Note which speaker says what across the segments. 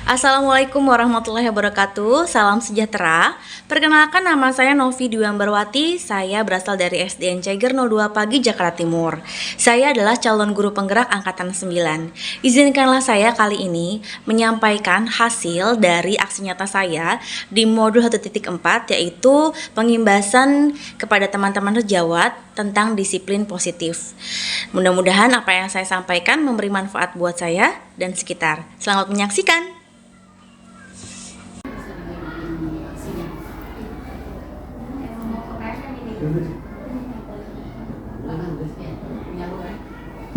Speaker 1: Assalamualaikum warahmatullahi wabarakatuh. Salam sejahtera. Perkenalkan, nama saya Novi Dwi Ambarwati. Saya berasal dari SDN Ceger 02 Pagi, Jakarta Timur. Saya adalah calon guru penggerak angkatan 9. Izinkanlah saya kali ini menyampaikan hasil dari aksi nyata saya di modul 1.4, yaitu pengimbasan kepada teman-teman sejawat tentang disiplin positif. Mudah-mudahan apa yang saya sampaikan memberi manfaat buat saya dan sekitar. Selamat menyaksikan.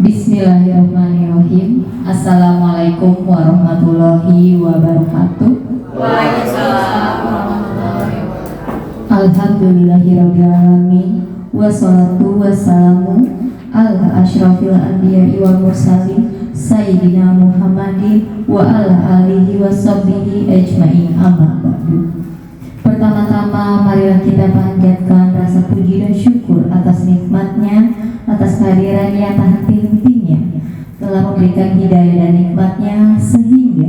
Speaker 2: Bismillahirrahmanirrahim. Assalamualaikum warahmatullahi wabarakatuh.
Speaker 3: Waalaikumsalam warahmatullahi wabarakatuh.
Speaker 2: Alhamdulillahirabbil alamin. Wassalatu wassalamu ala asyrafil anbiya'i wal mursalin sayyidina Muhammadin wa ala alihi washabbihi ajmain, amma ba'du. Pertama-tama marilah kita panjatkan rasa puji dan syukur atas nikmatnya, atas kehadirannya tak henti-hentinya, telah memberikan hidayah dan nikmatnya sehingga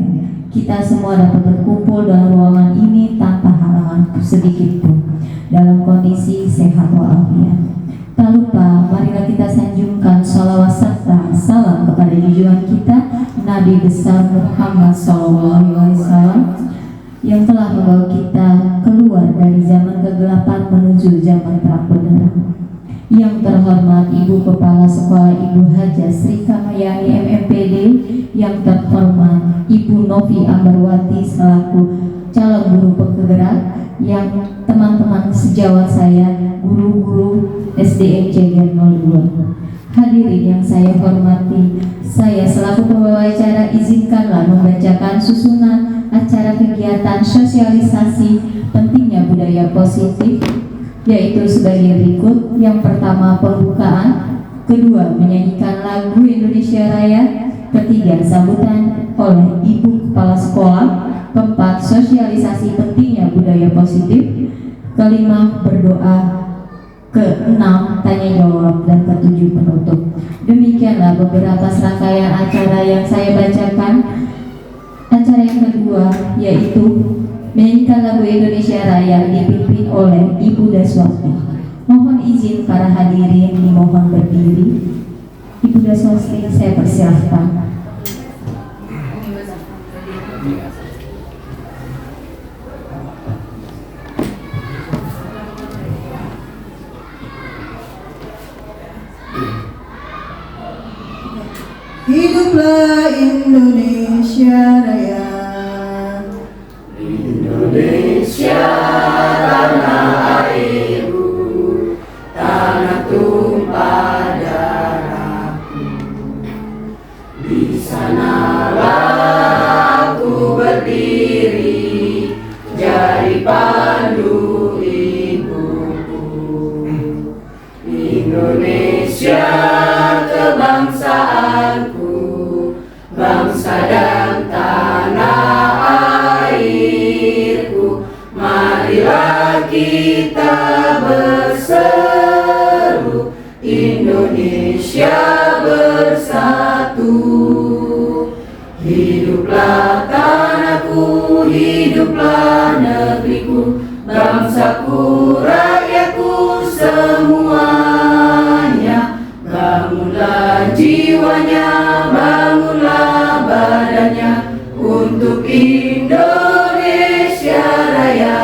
Speaker 2: kita semua dapat berkumpul dalam ruangan ini tanpa halangan sedikit pun, dalam kondisi sehat walafiat. Tak lupa marilah kita sanjungkan salawat serta salam kepada junjungan kita Nabi besar Muhammad SAW yang telah membawa kita keluar dari zaman kegelapan menuju zaman terang benderang. Yang terhormat Ibu Kepala Sekolah Ibu Haja Sri Kamayani MMPD, yang terhormat Ibu Novi Ambarwati selaku calon guru penggerak, yang teman-teman sejawat saya, guru-guru SDN Ceger 02. Hadirin yang saya hormati, saya selaku pembawa acara izinkanlah membacakan susunan acara kegiatan sosialisasi pentingnya budaya positif, yaitu sebagai berikut. Yang pertama, pembukaan. Kedua, menyanyikan lagu Indonesia Raya. Ketiga, sambutan oleh Ibu Kepala Sekolah. Keempat, sosialisasi pentingnya budaya positif. Kelima, berdoa. Keenam, tanya jawab. Dan ketujuh, penutup. Demikianlah beberapa serangkaian acara yang saya bacakan. Acara yang kedua yaitu menyanyikan lagu Indonesia Raya dipimpin oleh Ibu Daswati. Mohon izin para hadirin dimohon berdiri. Ibu Daswati, saya persilahkan.
Speaker 3: Hiduplah Indonesia Raya.
Speaker 4: Indonesia tanah airku, tanah tumpah darahku. Di sanalah aku berdiri, jadi pandu ibuku. Indonesia kebangsaanku, bangsa dan tanah airku. Marilah kita berseru, Indonesia bersatu. Hiduplah tanahku, hiduplah negeriku, bangsaku, rakyatku semuanya. Bangunlah jiwanya, bangunlah badannya untuk Indonesia Raya.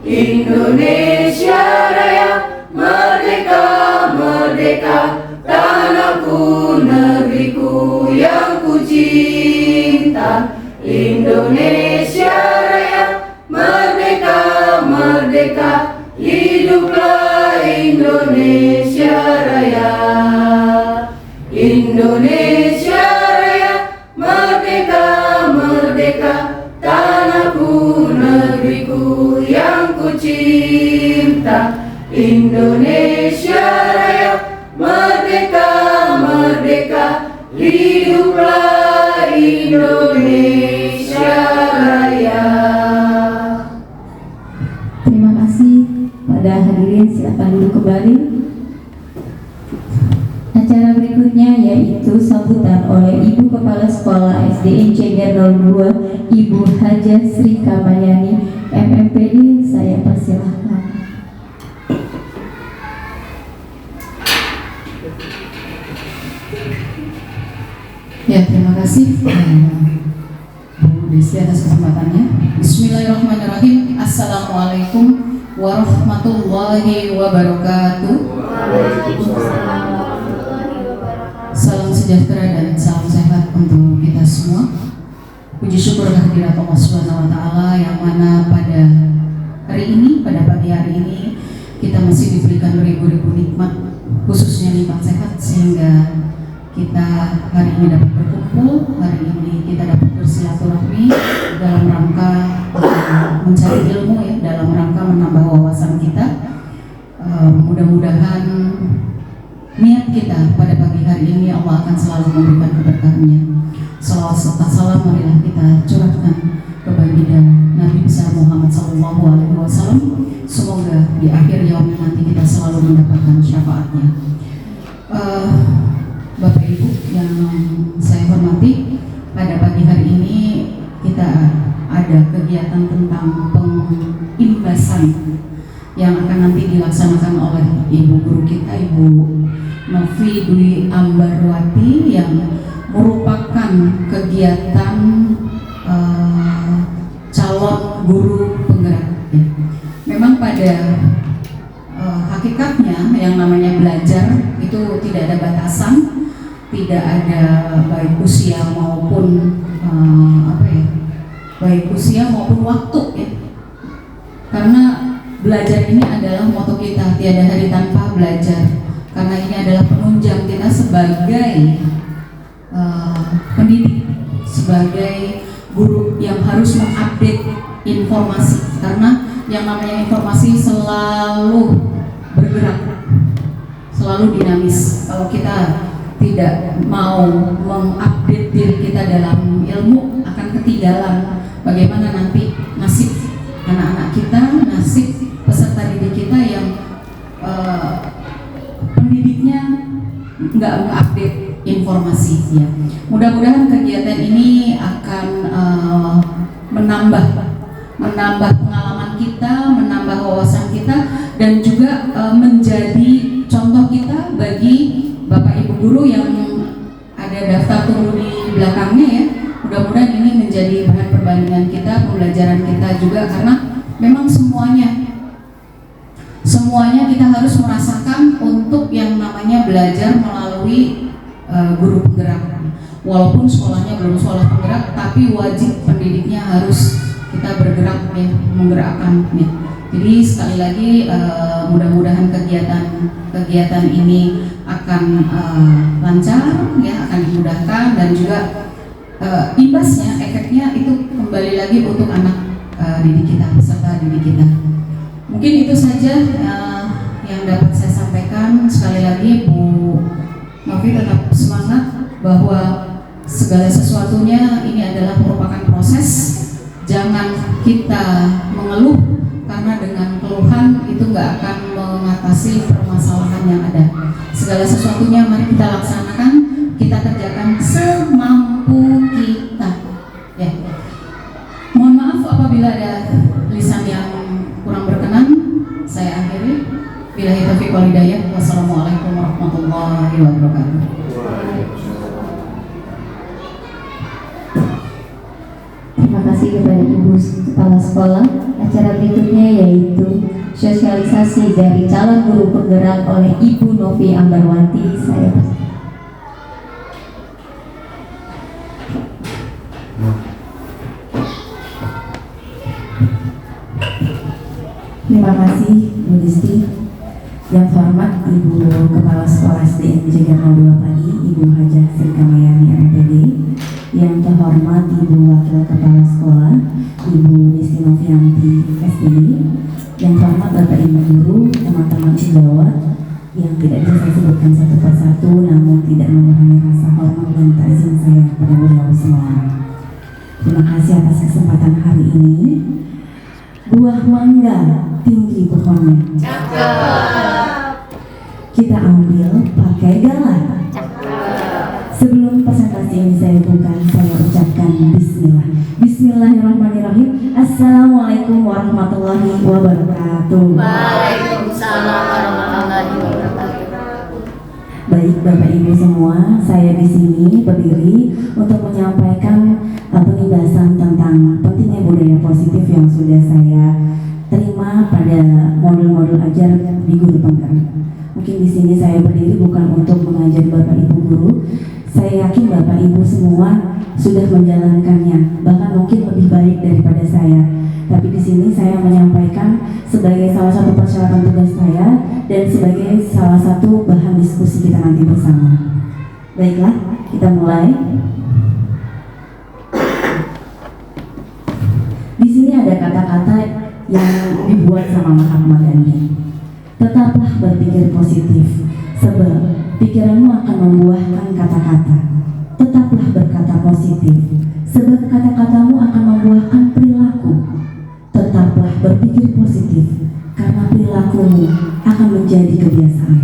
Speaker 4: Indonesia Raya, merdeka, merdeka, tanahku, negeriku yang ku cinta. Indonesia Raya, merdeka, merdeka, hiduplah Indonesia Raya. Indonesia Raya, merdeka, merdeka, tanahku, negeriku yang ku cinta. Indonesia Raya, merdeka, merdeka, hiduplah Indonesia Raya.
Speaker 2: Terima kasih. Pada hadirin silakan duduk kembali. Acara berikutnya berikutnya yaitu sambutan oleh Ibu Kepala Sekolah SDN Ceger 02, Ibu Hajah Sri Kamayani, MMPD. Saya persilahkan.
Speaker 5: Ya, terima kasih Bu Desi atas kesempatannya. Bismillahirrahmanirrahim. Assalamualaikum warahmatullahi wabarakatuh. Salam sejahtera dan salam sehat untuk kita semua. Puji syukur kehadirat Allah Subhanahu wa taala yang mana pada hari ini, pada pagi hari ini kita masih diberikan beribu-ribu nikmat, khususnya nikmat sehat, sehingga kita hari ini dapat berkumpul, hari ini kita dapat bersilaturahmi dalam rangka mencari ilmu, ya, dalam rangka menambah wawasan kita. Mudah-mudahan niat kita pada pagi hari ini Allah akan selalu memberikan keberkahannya. Salawat serta salam marilah kita curahkan ke baginda Nabi besar Muhammad SAW. Semoga di akhir yaumnya nanti kita selalu mendapatkan syafaatnya. Bapak Ibu yang saya hormati, pada pagi hari ini kita ada kegiatan tentang pengimbasan yang akan nanti dilaksanakan oleh Ibu Guru kita, Ibu Novi Dwi Ambarwati, yang merupakan kegiatan calon guru penggerak. Memang pada hakikatnya yang namanya belajar itu tidak ada batasan, tidak ada baik usia maupun baik usia maupun waktu, ya. Karena belajar ini adalah moto kita, tiada hari tanpa belajar. Karena ini adalah penunjang kita sebagai pendidik, sebagai guru yang harus mengupdate informasi. Karena yang namanya informasi selalu bergerak, selalu dinamis. Kalau kita tidak mau mengupdate diri kita dalam ilmu, akan ketinggalan bagaimana nanti nasib anak-anak kita, nasib peserta didik kita yang pendidiknya nggak mengupdate informasi, ya. Mudah-mudahan kegiatan ini akan menambah pengalaman kita, menambah wawasan kita, dan juga menjadi contoh kita bagi Bapak Ibu guru yang ada daftar tunggu di belakangnya, ya. Mudah-mudahan ini menjadi bahan perbandingan kita, pembelajaran kita juga, karena memang semuanya kita harus merasakan untuk yang namanya belajar melalui guru penggerak. Walaupun sekolahnya belum sekolah penggerak, tapi wajib pendidiknya harus kita bergerak, ya, menggerakkan, ya. Jadi sekali lagi mudah-mudahan kegiatan ini akan lancar, ya, akan dimudahkan, dan juga imbasnya, efeknya itu kembali lagi untuk anak didik kita, peserta didik kita. Mungkin itu saja yang dapat saya sampaikan. Sekali lagi Bu Novi tetap semangat bahwa segala sesuatunya ini adalah merupakan proses. Jangan kita mengeluh, karena dengan keluhan itu nggak akan mengatasi permasalahan yang ada. Segala sesuatunya mari kita laksanakan, kita kerjakan semampu kita, ya. Mohon maaf apabila ada lisan yang kurang berkenan. Saya akhiri. Billahi taufiq wal hidayah. Wassalamualaikum warahmatullahi wabarakatuh.
Speaker 2: Terima kasih kepada Ibu Kepala Sekolah. Acara berikutnya yaitu sosialisasi dari calon guru penggerak oleh Ibu Novi Ambarwati. Saya terima kasih Bu Disti. Yang terhormat Ibu Kepala Sekolah SDN Ceger 02 Pagi, Ibu Hajah Sri Kamayani MPD. Yang terhormat Ibu Wakil Kepala Sekolah, Ibu Disti Novianti SPD. Yang terhormat Bapak Ibu Guru, teman-teman sejawat yang tidak bisa saya sebutkan satu persatu, namun tidak mengurangi rasa hormat dan takzim saya pada beliau semua. Terima kasih atas kesempatan hari ini. Buah mangga tinggi pohonnya, kita ambil pakai galah. Bismillahirrahmanirrahim. Assalamualaikum warahmatullahi wabarakatuh.
Speaker 4: Waalaikumsalam warahmatullahi wabarakatuh.
Speaker 2: Baik Bapak Ibu semua, saya di sini berdiri untuk menyampaikan penindasan tentang pentingnya budaya positif yang sudah saya terima pada modul-modul ajar di Guru Penggerak. Mungkin di sini saya berdiri bukan untuk mengajari Bapak Ibu guru. Saya yakin Bapak Ibu semua sudah menjalankannya, bahkan mungkin lebih baik daripada saya. Tapi di sini saya menyampaikan sebagai salah satu persyaratan tugas saya dan sebagai salah satu bahan diskusi kita nanti bersama. Baiklah, kita mulai. Di sini ada kata-kata yang dibuat sama Mahatma Gandhi. Tetaplah berpikir positif, sebab pikiranmu akan membuahkan kata-kata. Tetaplah berkata positif, sebab kata-katamu akan membuahkan perilaku. Tetaplah berpikir positif, karena perilakumu akan menjadi kebiasaan.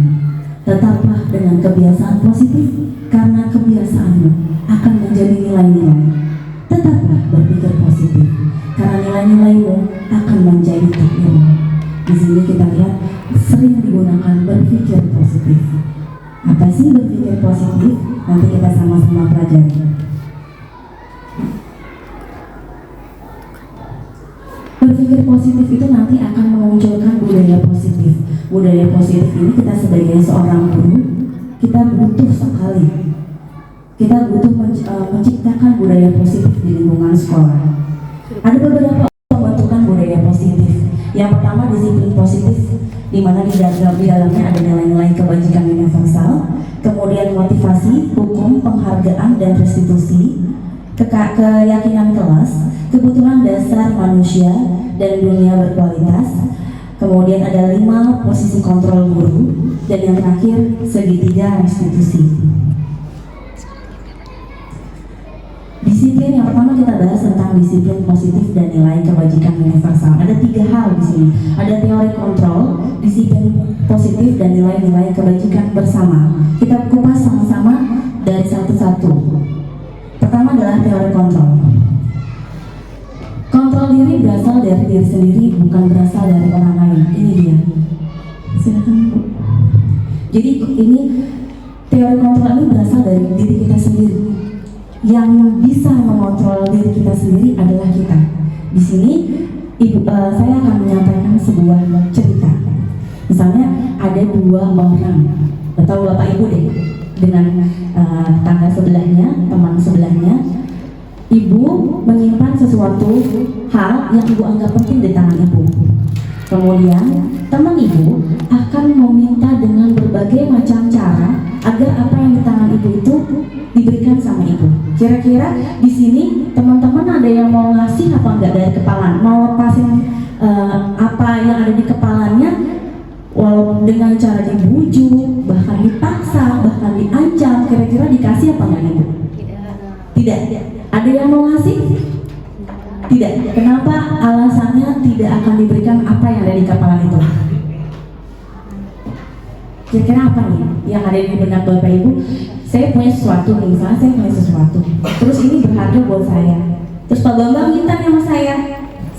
Speaker 2: Tetaplah dengan kebiasaan positif, karena kebiasaanmu akan menjadi nilai-nilai. Tetaplah berpikir positif, karena nilai-nilaimu akan menjadi takdir. Di sini kita lihat sering digunakan berpikir positif. Apa sih berpikir positif? Nanti kita sama-sama pelajari. Berpikir positif itu nanti akan memunculkan budaya positif. Budaya positif ini kita sebagai seorang guru, kita butuh sekali. Kita butuh menciptakan budaya positif di lingkungan sekolah. Ada beberapa pembentukan budaya positif. Yang pertama disiplin positif, di mana di dalamnya ada nilai-nilai kebajikan universal, kemudian motivasi, hukum, penghargaan dan restitusi, keyakinan kelas, kebutuhan dasar manusia dan dunia berkualitas, kemudian ada 5 posisi kontrol guru, dan yang terakhir segitiga restitusi. Disiplin yang pertama kita bahas tentang disiplin positif dan nilai kebajikan universal. Ada 3 hal di sini. Ada teori kontrol, disiplin positif dan nilai-nilai kebajikan bersama. Kita kupas sama-sama dari satu-satu. Pertama adalah teori kontrol. Kontrol diri berasal dari diri sendiri, bukan berasal dari orang lain. Ini dia. Silakan Bu. Jadi ini teori kontrol ini berasal dari diri kita sendiri. Yang bisa mengontrol diri kita sendiri adalah kita. Di sini saya akan menyampaikan sebuah cerita. Misalnya ada 2 orang, atau Bapak Ibu deh, dengan tetangga sebelahnya, teman sebelahnya. Ibu menyimpan sesuatu hal yang ibu anggap penting di tangan ibu. Kemudian teman ibu akan meminta dengan berbagai macam cara agar apa yang di tangan ibu itu diberikan sama ibu. Kira-kira di sini teman-teman ada yang mau ngasih apa enggak dari kepala? Mau lepasin apa yang ada di kepalanya, walau dengan cara dibujuk, bahkan dipaksa, bahkan diancam, kira-kira dikasih apa enggak ibu? Tidak. Ada yang mau ngasih? Tidak. Kenapa alasannya tidak akan diberikan apa yang ada di kepala itu? Kira-kira apa nih yang ada di benak Bapak Ibu? Saya punya sesuatu nih, misalnya saya punya sesuatu, terus ini berharga buat saya. Terus Pak Bambang minta nih sama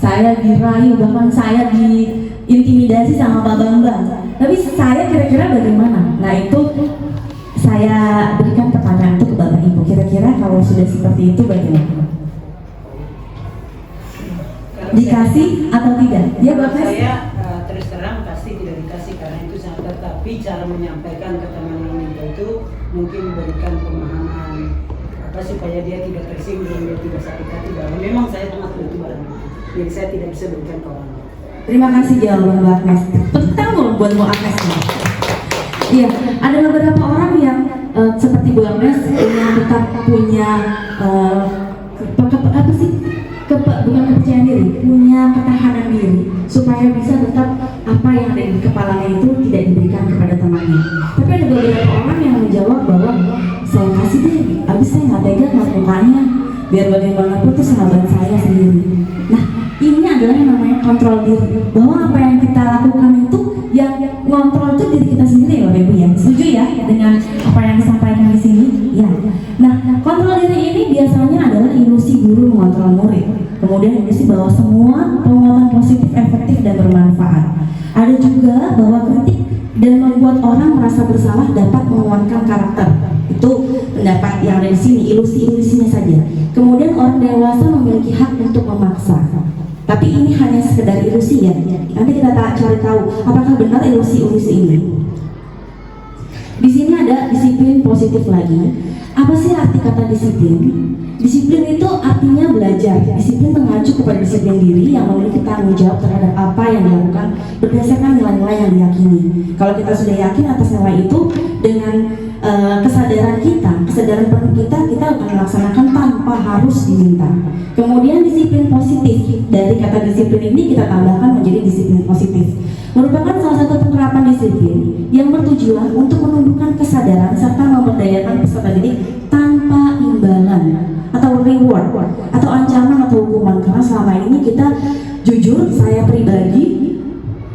Speaker 2: saya dirayu, bahkan saya diintimidasi sama Pak Bambang. Tapi saya kira-kira bagaimana? Nah itu saya berikan pertanyaan itu ke Bapak Ibu. Kira-kira kalau sudah seperti itu bagaimana? Dikasih atau tidak? Ya Bapak?
Speaker 6: Saya terus terang pasti tidak dikasih karena itu sangat, tetapi cara menyampaikan ke teman yang minta itu mungkin memberikan pemahaman apa supaya dia tidak tersinggung, dia tidak sakit hati bahwa memang saya sangat butuh barang itu, jadi saya tidak bisa berikan ke orang lain.
Speaker 2: Terima kasih jawaban Bu Agnes. Tepuk tangan buat Bu Agnes. Iya, ada beberapa orang yang seperti Bu Agnes yang tetap punya bukan kepercayaan diri, punya ketahanan diri supaya bisa tetap apa yang ada di kepalanya itu tidak diberikan kepada temannya. Tapi ada beberapa orang yang menjawab bahwa saya kasih deh, abis saya nggak tega ngeliat mukanya, biar bagaimanapun itu sahabat saya sendiri. Nah, ini adalah yang namanya kontrol diri, bahwa apa yang kita lakukan itu yang ngontrol itu diri kita sendiri ya Bapak Ibu ya. Setuju ya dengan apa yang disampaikan di sini? Ya. Nah, kontrol diri ini biasanya adalah ilusi guru mengontrol murid. Kemudian edukasi bahwa semua penguatan positif, efektif, dan bermanfaat. Ada juga bahwa kritik dan membuat orang merasa bersalah dapat menguatkan karakter. Itu pendapat yang ada di sini, ilusi-ilusinya saja. Kemudian orang dewasa memiliki hak untuk memaksa. Tapi ini hanya sekedar ilusi ya. Nanti kita cari tahu apakah benar ilusi-ilusi ini. Di sini ada disiplin positif lagi. Apa sih arti kata disiplin? Disiplin itu artinya belajar. Disiplin mengacu kepada disiplin diri yang memiliki tanggung jawab terhadap apa yang dilakukan berdasarkan nilai-nilai yang diyakini. Kalau kita sudah yakin atas nilai itu, dengan kesadaran penuh kita akan melaksanakan tanpa harus diminta. Kemudian disiplin positif, dari kata disiplin ini kita tambahkan menjadi disiplin positif, merupakan salah satu penerapan disiplin yang bertujuan untuk menumbuhkan kesadaran serta memberdayakan peserta didik tanpa imbalan atau reward atau ancaman atau hukuman. Karena selama ini kita jujur, saya pribadi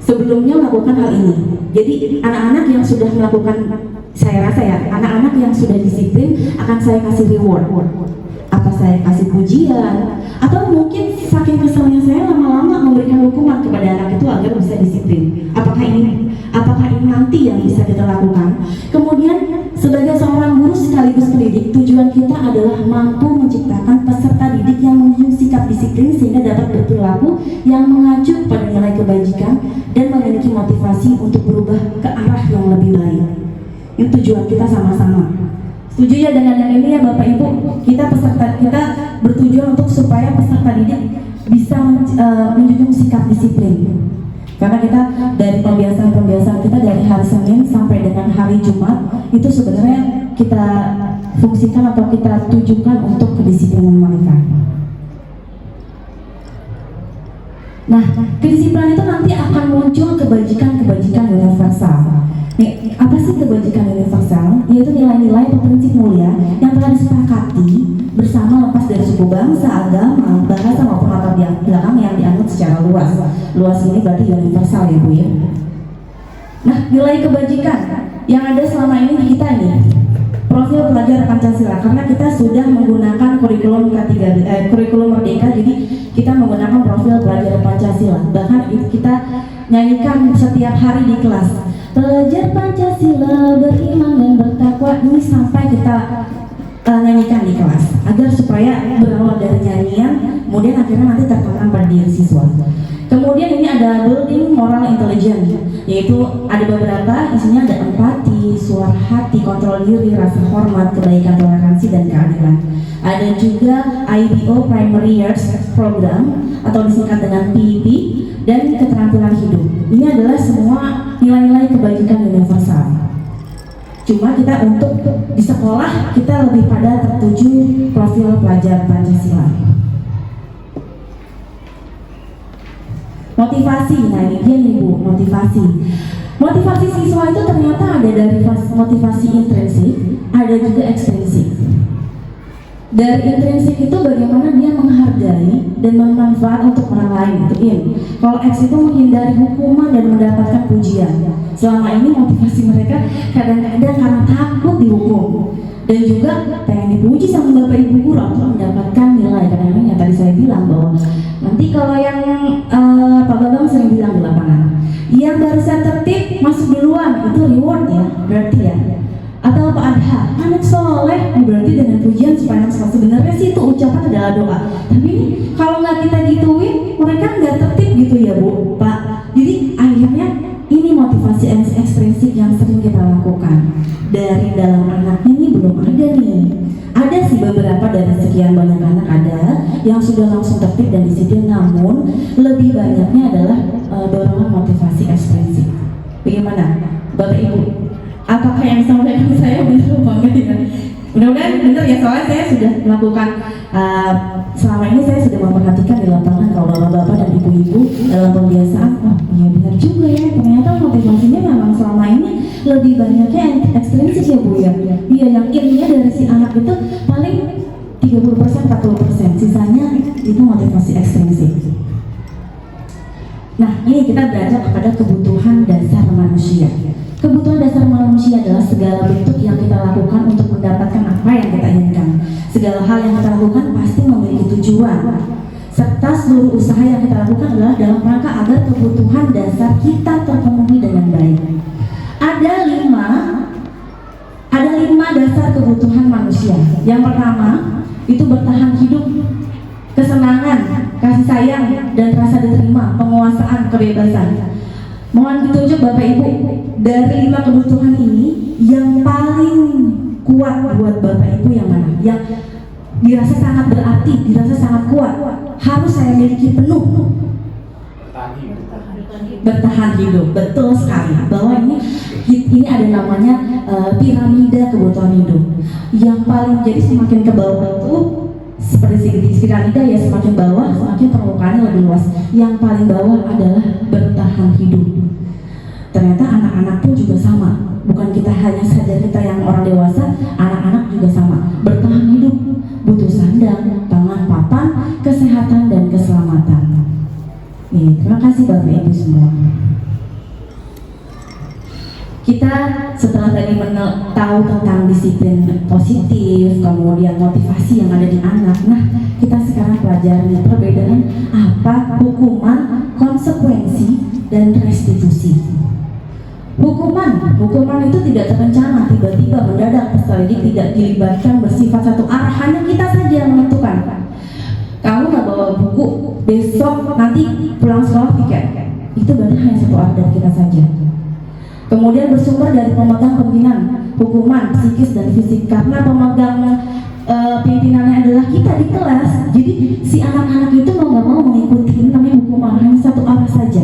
Speaker 2: sebelumnya melakukan hal ini. Jadi anak-anak yang sudah melakukan, saya rasa ya, anak-anak yang sudah disiplin akan saya kasih reward. Apa saya kasih pujian, atau mungkin saking keselnya saya lama-lama memberikan hukuman kepada anak itu agar bisa disiplin. Apakah ini nanti yang bisa kita lakukan? Kemudian sebagai seorang guru sekaligus pendidik, tujuan kita adalah mampu menciptakan peserta didik yang memiliki sikap disiplin sehingga dapat berperilaku yang mengacu pada nilai kebajikan dan memiliki motivasi untuk berubah ke arah yang lebih baik. Itu tujuan kita sama-sama. Setuju ya dengan yang ini ya Bapak Ibu? Kita bertujuan untuk supaya peserta didik bisa menjunjung sikap disiplin. Karena kita dari pembiasaan kita dari hari Senin sampai dengan hari Jumat itu sebenarnya kita fungsikan atau kita tujukan untuk kedisiplinan mereka. Nah, kedisiplinan itu nanti akan muncul kebajikan-kebajikan universal. Nih, apa sih kebajikan universal? Yaitu nilai-nilai atau prinsip mulia yang telah disepakati bersama lepas dari suku bangsa, agama, bahasa maupun latar belakang yang dianut secara luas. Luas ini berarti universal ya Bu ya. Nah, nilai kebajikan yang ada selama ini di kita nih, profil pelajar Pancasila, karena kita sudah menggunakan kurikulum kurikulum Merdeka, jadi kita menggunakan profil pelajar Pancasila. Bahkan kita nyanyikan setiap hari di kelas. Pelajar Pancasila beriman dan bertakwa, ini sampai kita nyanyikan di kelas agar supaya berawal dari nyanyian kemudian akhirnya nanti tertanam pada diri siswa. Kemudian ini ada building moral intelligence, yaitu ada beberapa, isinya ada empati, suara hati, kontrol diri, rasa hormat, kebaikan, toleransi, dan keadilan. Ada juga IBO Primary Years Program atau disingkat dengan PEP, dan keterampilan hidup. Ini adalah semua nilai-nilai kebajikan universal. Cuma kita untuk di sekolah kita lebih pada tertuju profil pelajar Pancasila. Motivasi, nah ini dia nih Bu, motivasi. Motivasi siswa itu ternyata ada dari motivasi intrinsik, ada juga ekstrinsik. Dari intrinsik itu bagaimana dia menghargai dan bermanfaat untuk orang lain, itu in. Kalau X itu menghindari hukuman dan mendapatkan pujian. Selama ini motivasi mereka kadang-kadang karena takut dihukum dan juga pengen dipuji sama Bapak Ibu guru untuk mendapatkan nilai. Kadang-kadang yang tadi saya bilang bahwa nanti kalau yang Pak Babang sering bilang di lapangan, yang barisan tertib masuk duluan, itu reward ya, berarti ya. Atau Pak Adha, anak soleh, berarti dengan pujian supaya anak soleh. Sebenarnya sih itu ucapan adalah doa. Tapi kalau nggak kita gituin, mereka nggak tertib gitu ya Bu, Pak. Jadi akhirnya ini motivasi ekstrinsik yang sering kita lakukan. Dari dalam anaknya ini belum ada nih. Ada sih beberapa dari sekian banyak anak ada yang sudah langsung tertib dan disiplin, namun lebih banyaknya adalah dorongan motivasi ekstrinsik. Bagaimana Bapak Ibu? Apakah yang disampaikan saya benar apa enggak ya? Mudah-mudahan benar ya, soalnya saya sudah melakukan selama ini saya sudah memperhatikan di lapangan kalau bapak-bapak dan ibu-ibu dalam pembiasaan, oh iya benar juga ya, ternyata motivasinya memang selama ini lebih banyaknya ekstrinsik ya Bu ya. Iya, yang intinya dari si anak itu paling 30%, 40%, sisanya itu motivasi ekstrinsik. Nah, ini kita belajar kepada kebutuhan dasar manusia. Kebutuhan dasar manusia adalah segala bentuk yang kita lakukan untuk mendapatkan apa yang kita inginkan. Segala hal yang kita lakukan pasti memiliki tujuan, serta seluruh usaha yang kita lakukan adalah dalam rangka agar kebutuhan dasar kita terpenuhi dengan baik. Ada lima dasar kebutuhan manusia. Yang pertama itu bertahan hidup, kesenangan, kasih sayang, dan rasa diterima, penguasaan, kebebasan. Mohon ditunjuk Bapak Ibu, dari 5 kebutuhan ini yang paling kuat buat Bapak Ibu yang mana? Yang dirasa sangat berarti, dirasa sangat kuat, harus saya miliki penuh. Bertahan hidup, betul sekali. Bahwa ini ada namanya piramida kebutuhan hidup. Yang paling jadi semakin ke bawah itu seperti piramida ya, semakin bawah semakin permukaannya lebih luas. Yang paling bawah adalah bertahan hidup. Ternyata anak-anak pun juga sama. Bukan kita hanya saja kita yang orang dewasa, anak-anak juga sama. Bertahan hidup butuh sandang, pangan papan, kesehatan dan keselamatan. Terima kasih Bapak Ibu semua. Kita setelah tadi tahu tentang disiplin positif, kemudian motivasi yang ada di anak. Nah, kita sekarang pelajari perbedaan apa hukuman, konsekuensi, dan restitusi. Hukuman itu tidak terencana, tiba-tiba mendadak, peserta didik tidak dilibatkan, bersifat satu arah, hanya kita saja yang menentukan. Kamu nggak bawa buku, besok nanti pulang sekolah tiket. Itu berarti hanya satu arah dari kita saja. Kemudian bersumber dari pemegang pimpinan, hukuman psikis dan fisik, karena pemegang pimpinannya adalah kita di kelas. Jadi si anak-anak itu mau nggak mau mengikuti namanya hukuman, hanya satu arah saja.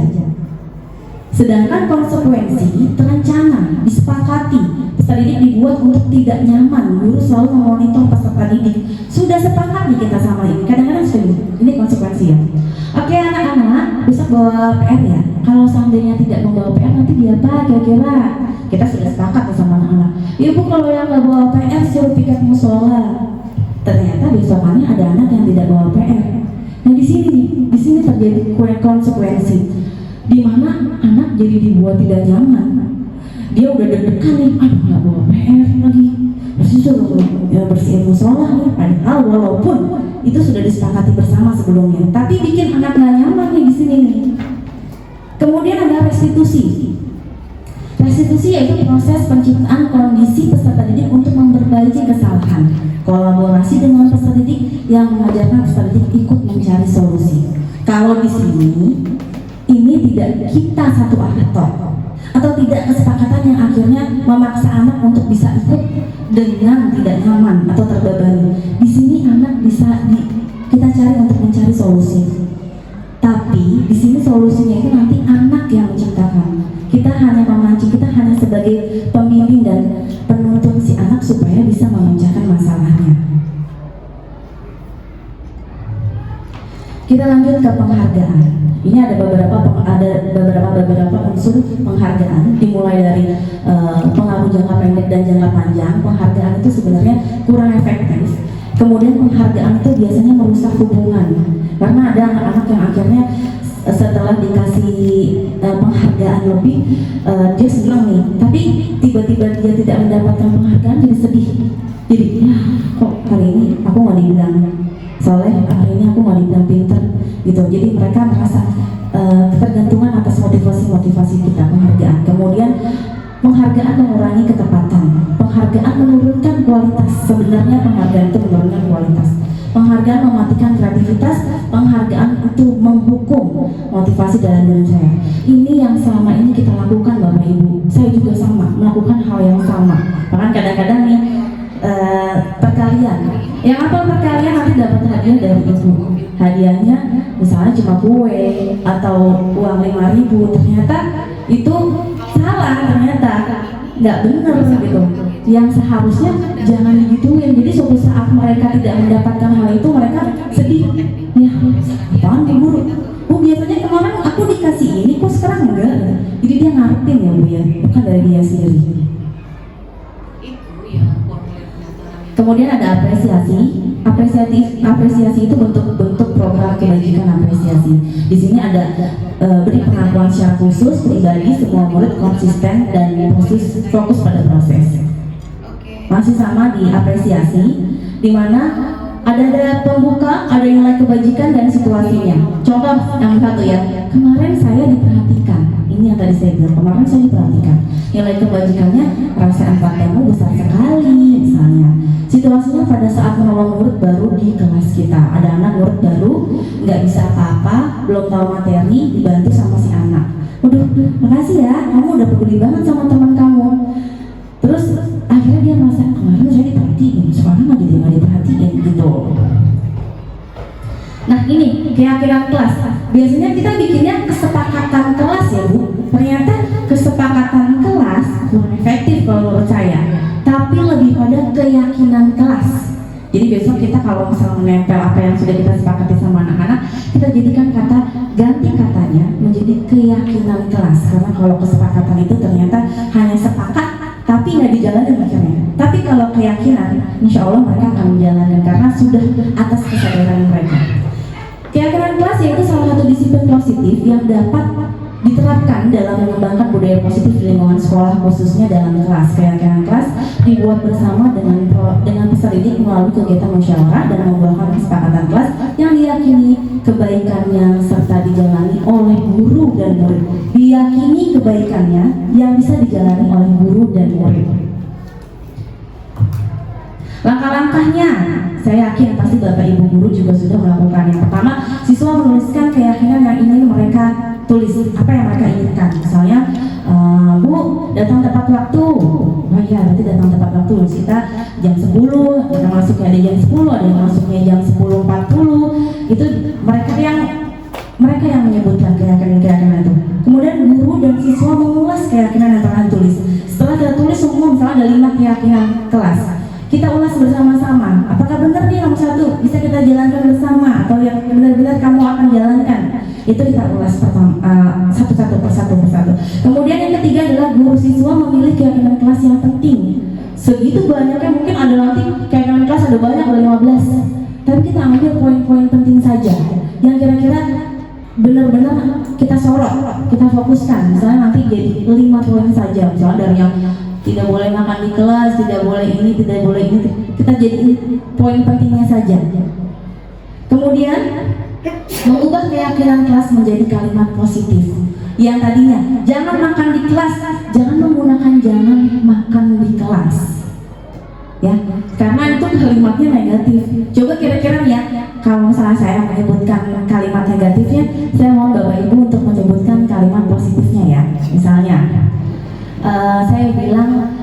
Speaker 2: Sedangkan konsekuensi terencana, disepakati, peserta didik dibuat untuk tidak nyaman. Guru selalu memonitor peserta didik. Sudah sepakat nih kita sama ini. Kadang-kadang sudah ini konsekuensi ya. Oke anak-anak, besok bawa PR ya. Kalau seandainya tidak membawa PR nanti dia apa kira-kira? Kita sudah sepakat sama anak-anak. Ibu kalau yang nggak bawa PR suruh piket musola. Ternyata besokannya ada anak yang tidak bawa PR. Nah di sini terjadi konsekuensi. Di mana anak jadi dibuat tidak nyaman. Dia udah deg-degan nih, aduh nggak bawa PR lagi, pasti suruh bersihin musola nih. Padahal walaupun itu sudah disepakati bersama sebelumnya, tapi bikin anak nggak nyaman nih di sini nih. Kemudian ada restitusi. Restitusi yaitu proses penciptaan kondisi peserta didik untuk memperbaiki kesalahan. Kolaborasi dengan peserta didik yang mengajarkan peserta didik ikut mencari solusi. Kalau di sini ini tidak kita satu arah atau tidak kesepakatan yang akhirnya memaksa anak untuk bisa ikut dengan tidak nyaman atau terbebani. Di sini anak bisa kita cari untuk mencari solusi. Tapi di sini solusinya itu nanti anak yang menciptakan. Kita hanya memancing, kita hanya sebagai pembimbing dan penuntun si anak supaya bisa memecahkan masalahnya. Kita lanjut ke penghargaan. Ini ada beberapa unsur penghargaan, dimulai dari pengaruh jangka pendek dan jangka panjang. Penghargaan itu sebenarnya kurang efektif. Kemudian penghargaan itu biasanya merusak hubungan, karena ada anak-anak yang akhirnya setelah dikasih penghargaan lebih, dia senang nih, tapi tiba-tiba dia tidak mendapatkan penghargaan, jadi sedih. Jadi ya kok hari ini aku nggak dibilang soleh, hari ini aku nggak dibilang pinter gitu. Jadi mereka merasa ketergantungan atas motivasi kita. Penghargaan, kemudian penghargaan mengurangi ketepatan, penghargaan menurunkan kualitas. Sebenarnya penghargaan itu menurunkan kualitas. Penghargaan mematikan kreativitas, penghargaan itu menghukum motivasi dalam diri saya. Ini yang selama ini kita lakukan Bapak Ibu. Saya juga sama melakukan hal yang sama. Bahkan kadang-kadang nih perkalian. Yang apa perkalian nanti dapat hadiah dari ibu. Hadiahnya misalnya cuma kue atau uang 5.000. Ternyata itu salah, ternyata nggak benar gitu. Yang seharusnya jangan digituin. Jadi suatu saat mereka tidak mendapatkan hal itu, mereka sedih. Ya, apaan nih guru? Oh biasanya kemarin aku dikasih ini, kok sekarang enggak? Jadi dia ngarepin ya Bu ya, bukan dari dia sendiri. Kemudian ada apresiasi. Apresiasi itu bentuk program kebajikan apresiasi. Di sini ada beri pengakuan secara khusus pribadi, semua murid konsisten dan fokus pada proses. Masih sama di apresiasi. di mana ada pembuka, ada nilai kebajikan dan situasinya. Contoh yang satu ya, kemarin saya diperhatikan. Ini yang tadi saya bilang, kemarin saya diperhatikan. Nilai kebajikannya, rasa empatimu besar sekali misalnya. Situasinya pada saat menolong murid baru di kelas kita. Ada anak murid baru, nggak bisa apa-apa, belum tahu materi, dibantu sama si anak. Waduh, makasih ya, kamu udah peduli banget sama teman kamu. Terus akhirnya dia merasa, kemarin saya diperhatiin, sekarang nggak diperhatiin gitu. Nah ini keyakinan kelas. Biasanya kita bikinnya kesepakatan kelas ya Bu. Ternyata kesepakatan kelas kurang efektif kalau menurut saya. Tapi lebih pada keyakinan kelas. Jadi besok kita kalau misalnya menempel apa yang sudah kita sepakati sama anak-anak, kita jadikan kata, ganti katanya menjadi keyakinan kelas. Karena kalau kesepakatan itu ternyata hanya sepakat tapi nggak dijalankan akhirnya. Tapi kalau keyakinan, insya Allah mereka akan menjalankan karena sudah atas kesadaran mereka. Keyakinan kelas yaitu salah satu disiplin positif yang dapat diterapkan dalam mengembangkan budaya positif di lingkungan sekolah, khususnya dalam kelas. Keyakinan kelas dibuat bersama dengan peserta didik melalui kegiatan musyawarah dan membuahkan kesepakatan kelas yang diyakini kebaikannya serta dijalani oleh guru dan murid. Diyakini kebaikannya yang bisa dijalani oleh guru dan murid. Langkah-langkahnya, saya yakin pasti Bapak Ibu guru juga sudah melakukan. Yang pertama, siswa menuliskan keyakinan yang ingin mereka tulis, apa yang mereka inginkan. Misalnya, Bu, datang tepat waktu. Oh iya, berarti datang tepat waktu. Kita jam 10, kita masuknya ada jam 10, ada yang masuknya jam 10.40. Itu mereka yang menyebutkan keyakinan itu. Kemudian guru dan siswa mengulas keyakinan yang telah ditulis. Setelah kita tulis semua, misalnya ada 5 keyakinan kelas, kita ulas bersama-sama. Apakah benar nih nomor 1 bisa kita jalankan bersama atau yang benar-benar kamu akan jalankan? Itu kita ulas satu persatu. Kemudian yang ketiga adalah guru siswa memilih keyakinan kelas yang penting. Segitu banyaknya, mungkin ada nanti keyakinan kelas ada banyak, ada 15. Tapi kita ambil poin-poin penting saja yang kira-kira benar-benar kita sorot, kita fokuskan. Misalnya nanti jadi 5 poin saja. Misalnya dari yang tidak boleh makan di kelas, tidak boleh ini, tidak boleh ini, kita jadi poin pentingnya saja. Kemudian mengubah keyakinan kelas menjadi kalimat positif. Yang tadinya jangan makan di kelas, jangan menggunakan jangan makan di kelas. Ya, karena itu kalimatnya negatif. Coba kira-kira ya, kalau misalnya saya menyebutkan kalimat negatifnya, saya mohon Bapak Ibu untuk menyebutkan kalimat positifnya ya. Misalnya, saya bilang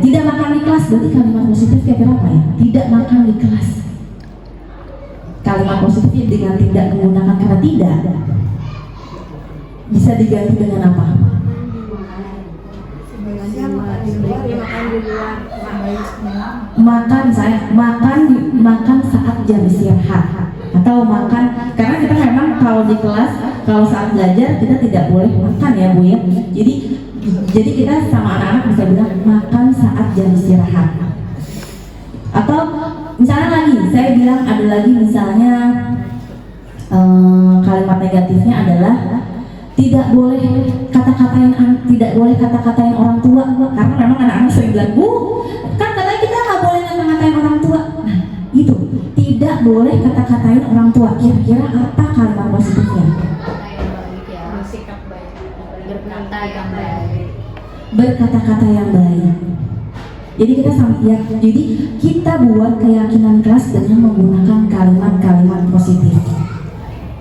Speaker 2: tidak makan di kelas, berarti kalimat positif kira-kira apa ya? Tidak makan di kelas. Kalimat positifnya dengan tidak menggunakan kata tidak bisa diganti dengan apa? Makan saat jam istirahat atau makan, karena kita memang kalau di kelas, kalau saat belajar kita tidak boleh makan ya Bu ya. Jadi kita sama anak-anak bisa bilang makan saat jam istirahat. Atau misalnya lagi, saya bilang ada lagi misalnya kalimat negatifnya adalah tidak boleh kata-katain orang tua, karena memang anak-anak sering bilang, Bu, kan katanya kita nggak boleh kata-katain orang tua. Nah, itu tidak boleh kata-katain orang tua. Kira-kira apa kalimat positifnya? Berkata-kata yang baik. Jadi kita buat keyakinan kelas dengan menggunakan kalimat-kalimat positif.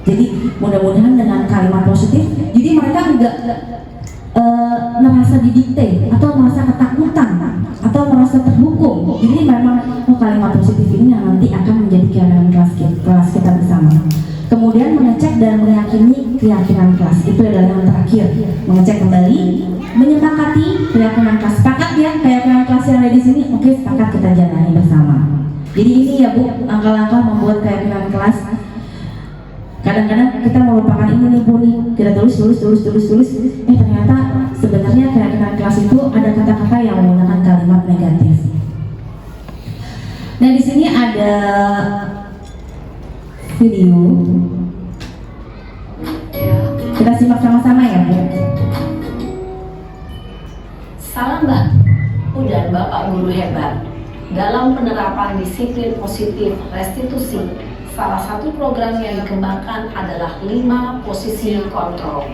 Speaker 2: Jadi mudah-mudahan dengan kalimat positif, jadi mereka enggak merasa didikte atau merasa ketakutan atau merasa terhukum. Jadi memang kalimat positif ini yang nanti akan menjadi keyakinan kelas kita bersama. Kemudian mengecek dan meyakini keyakinan kelas, itu adalah yang terakhir. Mengecek kembali, menyepakati keyakinan kelas. Sepakat ya keyakinan kelas yang ada di sini? Oke, sepakat, kita jalani bersama. Jadi ini ya Bu, langkah-langkah membuat keyakinan kelas. Kadang-kadang kita melupakan ini nih Bu nih, kita tulis. Ternyata sebenarnya keyakinan kelas itu ada kata-kata yang menggunakan kalimat negatif. Nah di sini ada video, kita simak sama-sama ya Bu.
Speaker 4: Salam Mbak.
Speaker 7: Bapak Guru hebat. Dalam penerapan disiplin positif restitusi, salah satu program yang dikembangkan adalah 5 posisi kontrol.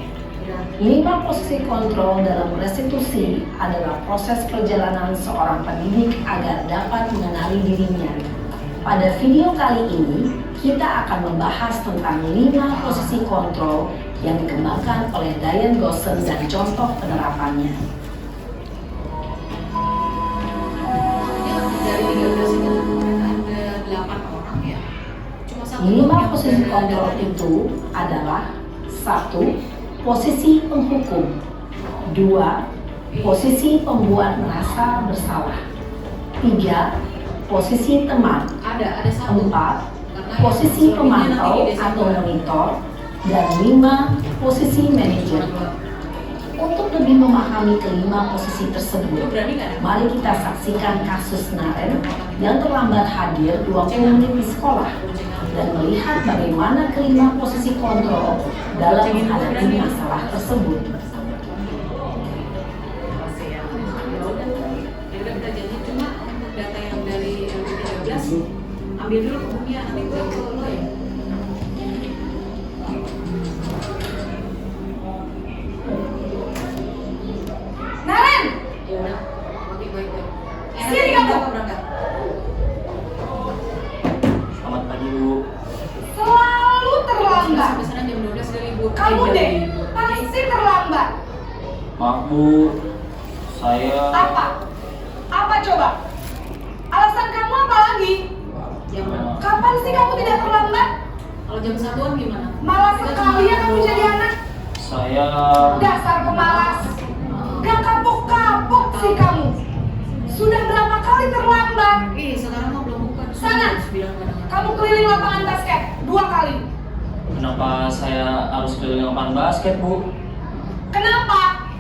Speaker 7: 5 posisi kontrol dalam restitusi adalah proses perjalanan seorang pendidik agar dapat mengenali dirinya. Pada video kali ini, kita akan membahas tentang 5 posisi kontrol yang dikembangkan oleh Diane Goshen dan contoh penerapannya.
Speaker 5: Dari 13 itu ada 8 orang ya. Cuma 1
Speaker 7: 5 posisi kontrol itu adalah 1. Posisi penghukum. 2. Posisi pembuat merasa bersalah. 3. Posisi teman.
Speaker 5: ada 1.
Speaker 7: 4. Posisi pemantau atau monitor. Dan 5. Posisi manajer. Untuk lebih memahami kelima posisi tersebut, mari kita saksikan kasus Naren yang terlambat hadir 20 menit di sekolah dan melihat bagaimana kelima posisi kontrol dalam menghadapi masalah tersebut.
Speaker 5: Ya udah kita janji, cuma data yang dari LP13 ambil dulu, kemudian nanti gue ke lo ya.
Speaker 8: Naren,
Speaker 5: Ya udah, oke baik-baik.
Speaker 8: Sini kamu.
Speaker 5: Berangkat.
Speaker 9: Selamat pagi Bu.
Speaker 8: selalu terlambat.
Speaker 5: Sampai sana jam 12 udah libur.
Speaker 8: Kamu deh, pasti terlambat.
Speaker 9: Maaf Bu, saya
Speaker 8: Apa? Apa coba? Alasan kamu apa lagi?
Speaker 5: Jam berapa?
Speaker 8: Kapan sih kamu tidak terlambat?
Speaker 5: Kalau jam 1-an gimana?
Speaker 8: Malas sekali ya kamu jadi anak.
Speaker 9: saya
Speaker 8: Dasar pemalas. Gak kapok-kapok sih kamu. Sudah berapa kali terlambat?
Speaker 5: Sekarang mah belum buka.
Speaker 8: Sana. Kamu keliling lapangan basket 2 kali.
Speaker 9: kenapa saya harus keliling lapangan basket Bu?
Speaker 8: Kenapa?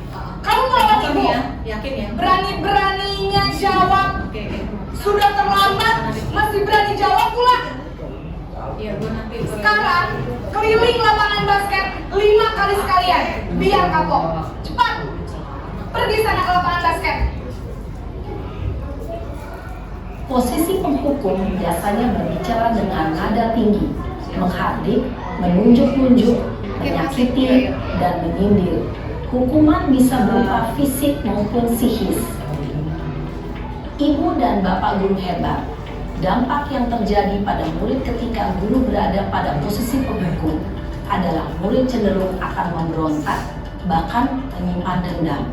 Speaker 8: Kamu melawan ibu.
Speaker 5: ya? Yakin ya?
Speaker 8: Berani-beraninya jawab.
Speaker 5: Oke.
Speaker 8: Sudah terlambat, masih berani jawab pula.
Speaker 5: Iya, gua nanti
Speaker 8: Sekarang keliling lapangan basket 5 kali sekalian. Biar kapok. Cepat. Pergi sana ke lapangan basket.
Speaker 7: Posisi penghukum biasanya berbicara dengan nada tinggi, menghardik, menunjuk-nunjuk, menyakiti, dan menyindir. Hukuman bisa berupa fisik maupun psikis. Ibu dan Bapak Guru hebat. Dampak yang terjadi pada murid ketika guru berada pada posisi penghukum adalah murid cenderung akan memberontak, bahkan menyimpan dendam.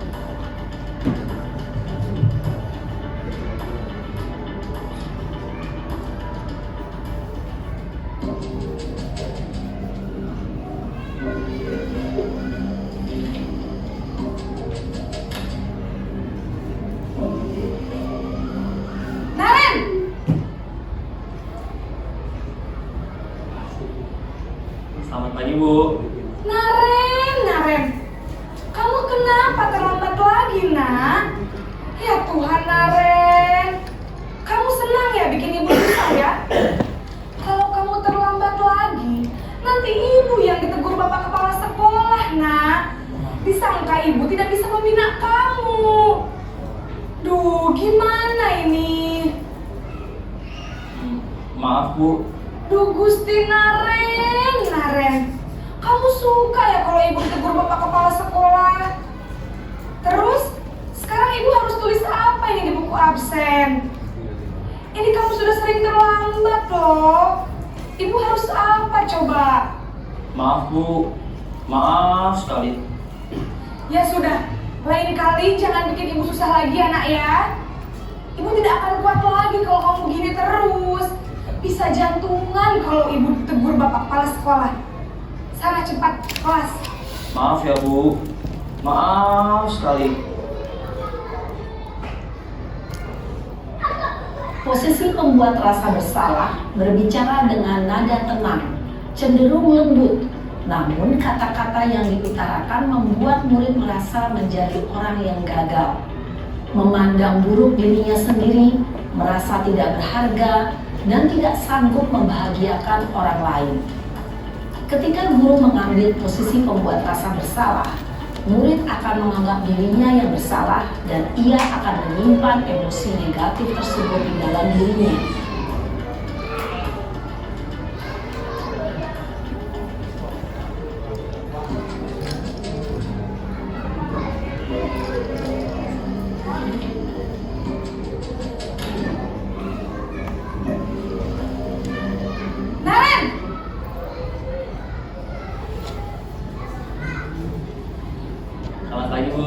Speaker 8: Naren,
Speaker 9: Selamat pagi Bu.
Speaker 8: Naren. Kamu kenapa terlambat lagi, nak? Ya Tuhan, Naren. Kamu senang ya bikin ibu susah ya? Kalau kamu terlambat lagi, nanti ibu yang ditegur bapak kepala sekolah, nak. Disangka ibu tidak bisa membina kamu. Duh, gimana ini?
Speaker 9: Maaf Bu.
Speaker 8: Duh, Gusti Naren. Kamu suka ya kalau ibu ditegur bapak kepala sekolah? Terus, sekarang ibu harus tulis apa ini di buku absen? Ini kamu sudah sering terlambat loh. Ibu harus apa coba?
Speaker 9: Maaf Bu. Maaf sekali.
Speaker 8: Ya sudah, lain kali jangan bikin ibu susah lagi ya nak ya. Ibu tidak akan kuat lagi kalau kamu begini terus. Bisa jantungan kalau ibu ditegur bapak kepala sekolah. Sana cepat kelas.
Speaker 9: Maaf ya Bu. Maaf sekali.
Speaker 7: Posisi pembuat rasa bersalah berbicara dengan nada tenang, cenderung lembut. Namun kata-kata yang diutarakan membuat murid merasa menjadi orang yang gagal, memandang buruk dirinya sendiri, merasa tidak berharga, dan tidak sanggup membahagiakan orang lain. Ketika guru mengambil posisi pembuat rasa bersalah, murid akan menganggap dirinya yang bersalah dan ia akan menyimpan emosi negatif tersebut di dalam dirinya.
Speaker 8: Naren!
Speaker 9: Selamat pagi, Bu.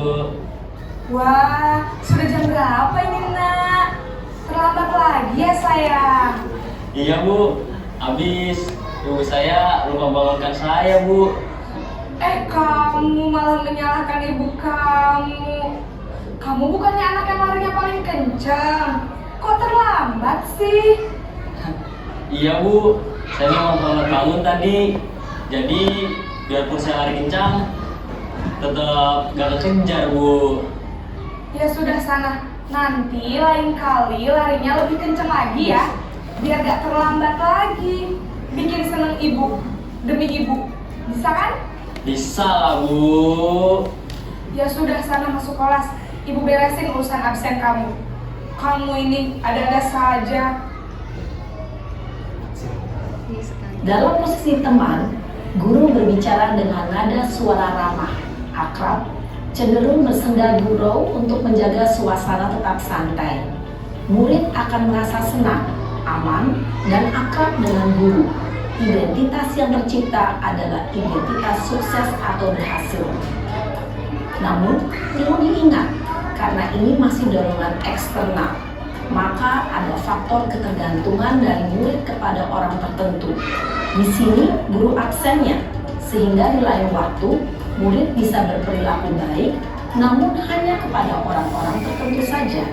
Speaker 8: Wah, sudah jam berapa ini, Nak? Terlambat lagi ya, sayang.
Speaker 9: Iya, Bu. Habis ibu saya lupa bangunkan saya, Bu.
Speaker 8: Kamu malah menyalahkan ibu kamu. Kamu bukannya anak yang larinya paling kencang. Kok terlambat sih?
Speaker 9: Iya, Bu. Saya memang terlambat bangun tadi. Jadi, biarpun saya lari kencang, tetap gak kekejar, Bu.
Speaker 8: Ya sudah sana. Nanti lain kali larinya lebih kencang lagi ya. Biar gak terlambat lagi. Bikin seneng ibu. Demi ibu. Bisa kan?
Speaker 9: Bisa lah, Bu.
Speaker 8: Ya sudah sana masuk kelas. Ibu beresin urusan absen kamu. Kamu ini ada-ada saja.
Speaker 7: Dalam posisi teman, guru berbicara dengan nada suara ramah, akrab, cenderung bersenda gurau untuk menjaga suasana tetap santai. Murid akan merasa senang, aman, dan akrab dengan guru. Identitas yang tercipta adalah identitas sukses atau berhasil. Namun, perlu diingat, karena ini masih dorongan eksternal, maka ada faktor ketergantungan dari murid kepada orang tertentu. Di sini, guru absennya, sehingga di lain waktu, murid bisa berperilaku baik, namun hanya kepada orang-orang tertentu saja.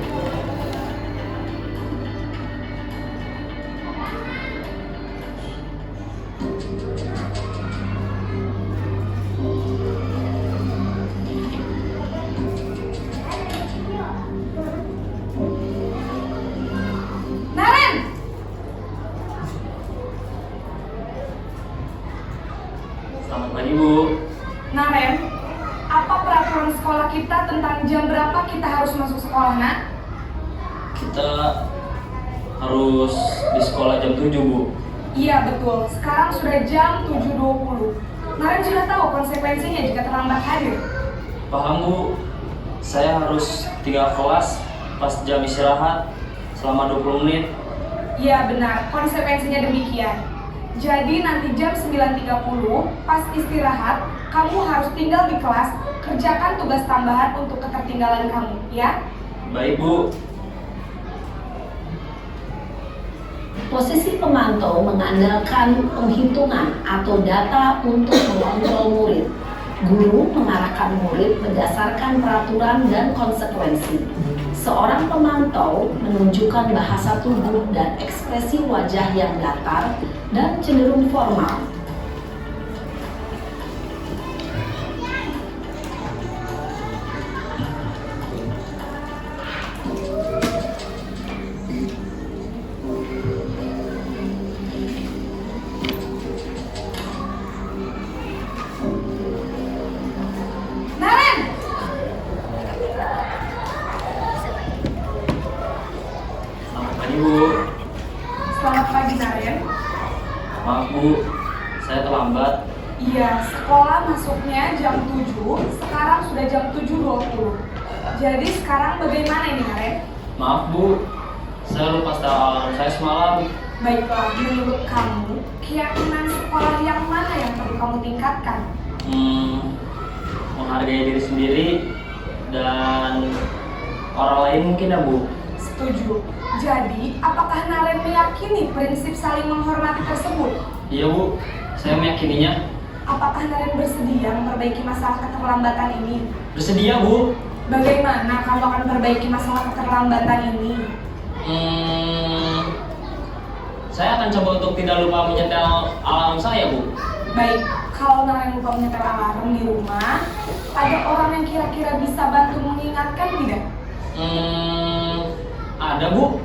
Speaker 8: Naren!
Speaker 9: Selamat pagi, Bu.
Speaker 8: Naren, apa peraturan sekolah kita tentang jam berapa kita harus masuk sekolah, Nak?
Speaker 9: Kita harus di sekolah jam 7, Bu.
Speaker 8: Iya betul, sekarang sudah jam 7.20. Naren sudah tahu konsekuensinya jika terlambat hadir.
Speaker 9: Paham, Bu. Saya harus tinggal kelas pas jam istirahat selama 20 menit.
Speaker 8: Iya benar, konsekuensinya demikian. Jadi nanti jam 9.30 pas istirahat, kamu harus tinggal di kelas, kerjakan tugas tambahan untuk ketertinggalan kamu, ya?
Speaker 9: Baik, Bu.
Speaker 7: Posisi pemantau mengandalkan penghitungan atau data untuk mengontrol murid. Guru mengarahkan murid berdasarkan peraturan dan konsekuensi. Seorang pemantau menunjukkan bahasa tubuh dan ekspresi wajah yang datar dan cenderung formal.
Speaker 8: Naren!
Speaker 9: Selamat pagi, Bu.
Speaker 8: Selamat pagi, Naren.
Speaker 9: Maaf, Bu. Saya terlambat.
Speaker 8: Iya, sekolah masuknya jam 7, sekarang sudah jam 7.20. Jadi sekarang bagaimana ini, Naren?
Speaker 9: Maaf, Bu. Saya lupa setel alarm saya semalam.
Speaker 8: Baiklah, menurut kamu, keyakinan sekolah yang mana yang perlu kamu tingkatkan?
Speaker 9: Menghargai diri sendiri dan orang lain mungkin ya, Bu.
Speaker 8: Setuju. Jadi, apakah Naren meyakini prinsip saling menghormati tersebut?
Speaker 9: Iya, Bu. Saya meyakininya.
Speaker 8: Apakah Naren bersedia memperbaiki masalah keterlambatan ini?
Speaker 9: Bersedia, Bu.
Speaker 8: Bagaimana kamu akan memperbaiki masalah keterlambatan ini?
Speaker 9: Saya akan coba untuk tidak lupa menyetel alarm saya, Bu.
Speaker 8: Baik, kalau Naren lupa menyetel alarm di rumah, ada orang yang kira-kira bisa bantu mengingatkan tidak?
Speaker 9: Ada, Bu.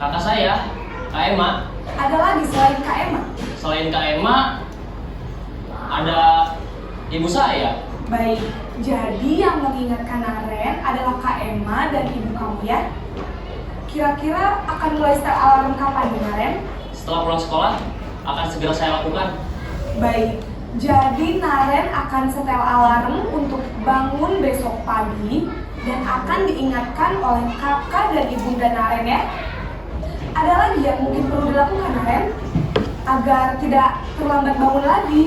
Speaker 9: Kakak saya, Kak Emma.
Speaker 8: Ada lagi selain Kak Emma?
Speaker 9: Selain Kak Emma, ada ibu saya.
Speaker 8: Baik, Jadi yang mengingatkan Naren adalah Kak Emma dan ibu kamu ya. Kira-kira akan mulai start alarm kapan nih Naren?
Speaker 9: Setelah pulang sekolah, akan segera saya lakukan.
Speaker 8: Baik, jadi Naren akan setel alarm untuk bangun besok pagi dan akan diingatkan oleh kakak dan ibunda Naren ya. Ada lagi yang mungkin perlu dilakukan Naren agar tidak terlambat bangun lagi?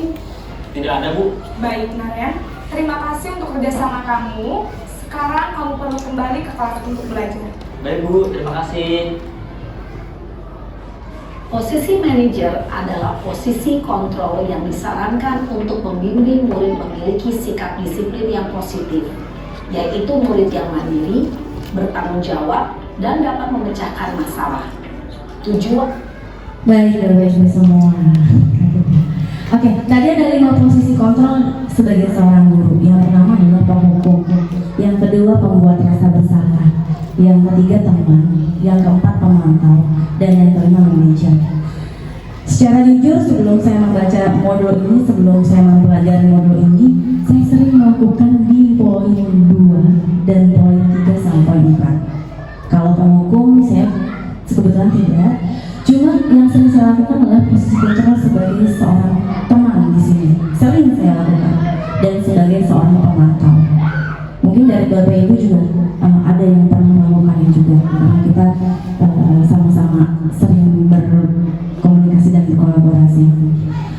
Speaker 9: Tidak ada, Bu.
Speaker 8: Baik Naren, terima kasih untuk kerjasama kamu. Sekarang kamu perlu kembali ke kelas untuk belajar.
Speaker 9: Baik, Bu. Terima kasih.
Speaker 7: Posisi manajer adalah posisi kontrol yang disarankan untuk membimbing murid memiliki sikap disiplin yang positif, yaitu murid yang mandiri, bertanggung jawab, dan dapat memecahkan masalah. Tujuan
Speaker 2: Baik semua. Oke, tadi ada 5 posisi kontrol sebagai seorang guru. Yang pertama adalah penghukum, yang kedua pembuat rasa bersalah, yang ketiga teman, yang keempat pemantau, dan yang kelima manajer. Secara jujur sebelum saya membaca modul ini, sebelum saya mempelajari modul ini, saya sering melakukan di poin 2 dan poin 3 sampai 4. Kalau penghukum saya kebetulan tidak. Cuma yang sering saya lakukan adalah posisi kontrol sebagai seorang teman di sini. Sering saya lakukan dan sebagai seorang pemantau. Mungkin dari Bapak Ibu juga ada yang pernah melakukannya juga. Karena kita sama-sama sering berkomunikasi dan berkolaborasi.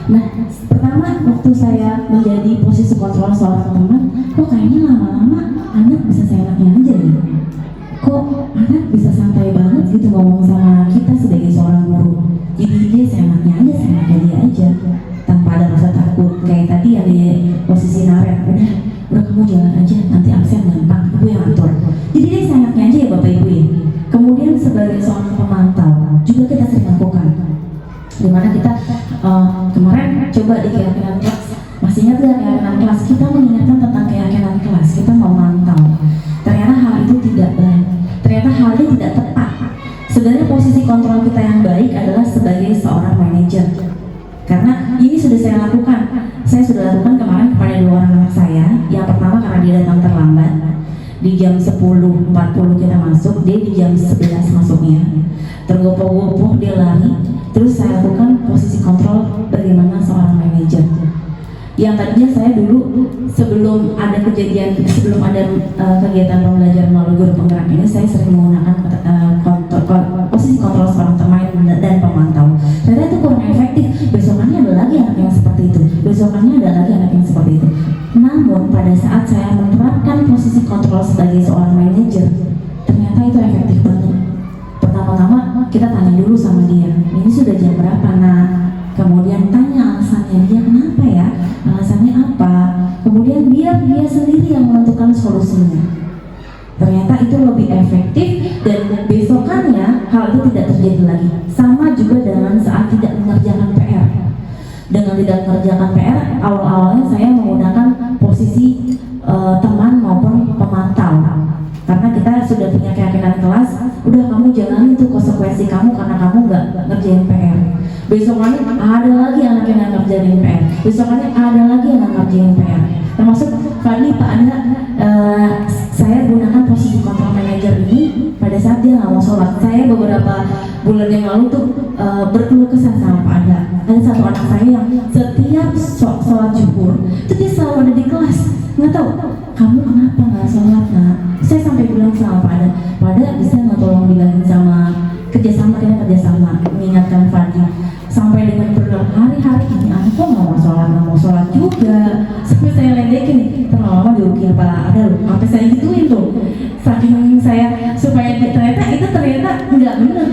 Speaker 2: Nah, pertama waktu saya menjadi posisi kontrol seorang teman, kok kayaknya lama-lama anak bisa seenaknya aja ya. Kok anak bisa santai banget gitu ngomong sama kita sebagai seorang guru. Jadi dia seenaknya dia aja tanpa ada rasa takut. Kayak tadi yang di posisi Naren, udah kamu jalan aja, nanti absen gampang, ibu yang atur. Jadi dia seenaknya aja ya Bapak Ibu ya. Kemudian sebagai seorang pemantau juga kita sering lakukan. Dimana kita kemarin coba di keyakinan kelas, masih ingat gak keyakinan kelas? Kita mengingatkan tentang keyakinan kelas, kita memantau. Ternyata hal itu tidak baik, ternyata hal itu tidak tepat. Sebenarnya posisi kontrol kita yang baik adalah sebagai seorang manajer. Karena ini sudah saya lakukan. Saya sudah lakukan kemarin kepada 2 orang anak saya. Yang pertama karena dia datang terlambat. Di jam 10.40 kita masuk, dia di jam 11 masuknya. Tergopoh-gopoh dia lari. Terus saya lakukan posisi kontrol bagaimana seorang manajer. Yang tadinya saya dulu sebelum ada kegiatan pembelajaran melalui guru penggerak ini, saya sering menggunakan posisi kontrol seorang teman dan pemantau. Ternyata itu kurang efektif. Besokannya ada lagi anak yang seperti itu. Besokannya ada lagi anak yang seperti itu. Namun pada saat saya menerapkan posisi kontrol sebagai seorang manajer, ternyata itu efektif banget. Pertama-tama kita tanya dulu sama dia, ini sudah jam berapa nak? Kemudian tanya alasannya dia kenapa ya, alasannya apa. Kemudian biar dia sendiri yang menentukan solusinya. Ternyata itu lebih efektif dan besokannya hal itu tidak terjadi lagi. Sama juga dengan saat tidak mengerjakan PR. Dengan tidak mengerjakan PR, awal-awalnya saya menggunakan posisi teman maupun pemantau. Karena kita sudah punya keyakinan kelas, udah kamu jalani itu konsekuensi kamu karena kamu nggak ngerjain PR. Besokannya ada lagi anak yang ngerjain PR. Besokannya ada lagi yang ngerjain PR. Termasuk Fadli Pak ada saya gunakan posisi kontrol manager ini pada saat dia nggak mau sholat. Saya beberapa bulan yang lalu tuh berkeluh kesah sama Pak Ada. Ada satu anak saya yang setiap sholat zuhur itu dia selalu ada di kelas. Nggak tahu kamu kenapa nggak sholat nak? Saya sampai bilang sama Pak Ada, Pak Ada bisa nggak tolong bilangin sama kerjasama mengingatkan Fadli. Sampai dengan berhari-hari ini aku kok nggak mau sholat juga. Sampai saya ledekin nih, terlalu diukir Pak Ada loh. Sampai saya gituin tuh, saking saya supaya ternyata nggak benar.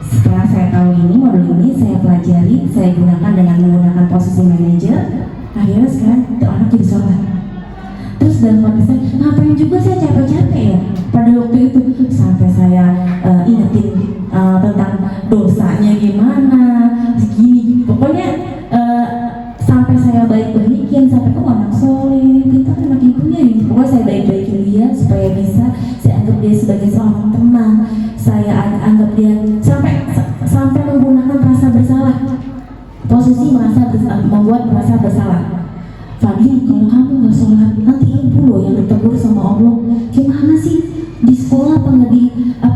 Speaker 2: Setelah saya tahu ini modul ini saya pelajari, saya gunakan dengan menggunakan posisi manajer. Akhirnya sekarang itu anak jadi sholat. Terus dalam hati saya, ngapain juga saya capek-capek ya pada waktu itu, sampai saya ingetin tentang dosanya gimana, segini. Pokoknya sampai saya baik-baikin, sampai kok anak soleh, kita anak ibunya ini. Pokoknya saya baik-baikin dia supaya bisa saya anggap dia sebagai seorang teman. Saya anggap dia sampai menggunakan rasa bersalah. Posisi membuat merasa bersalah. Fadli, kalau kamu nggak sholat nanti ibu loh yang ditegur sama Allah. Gimana sih di sekolah apa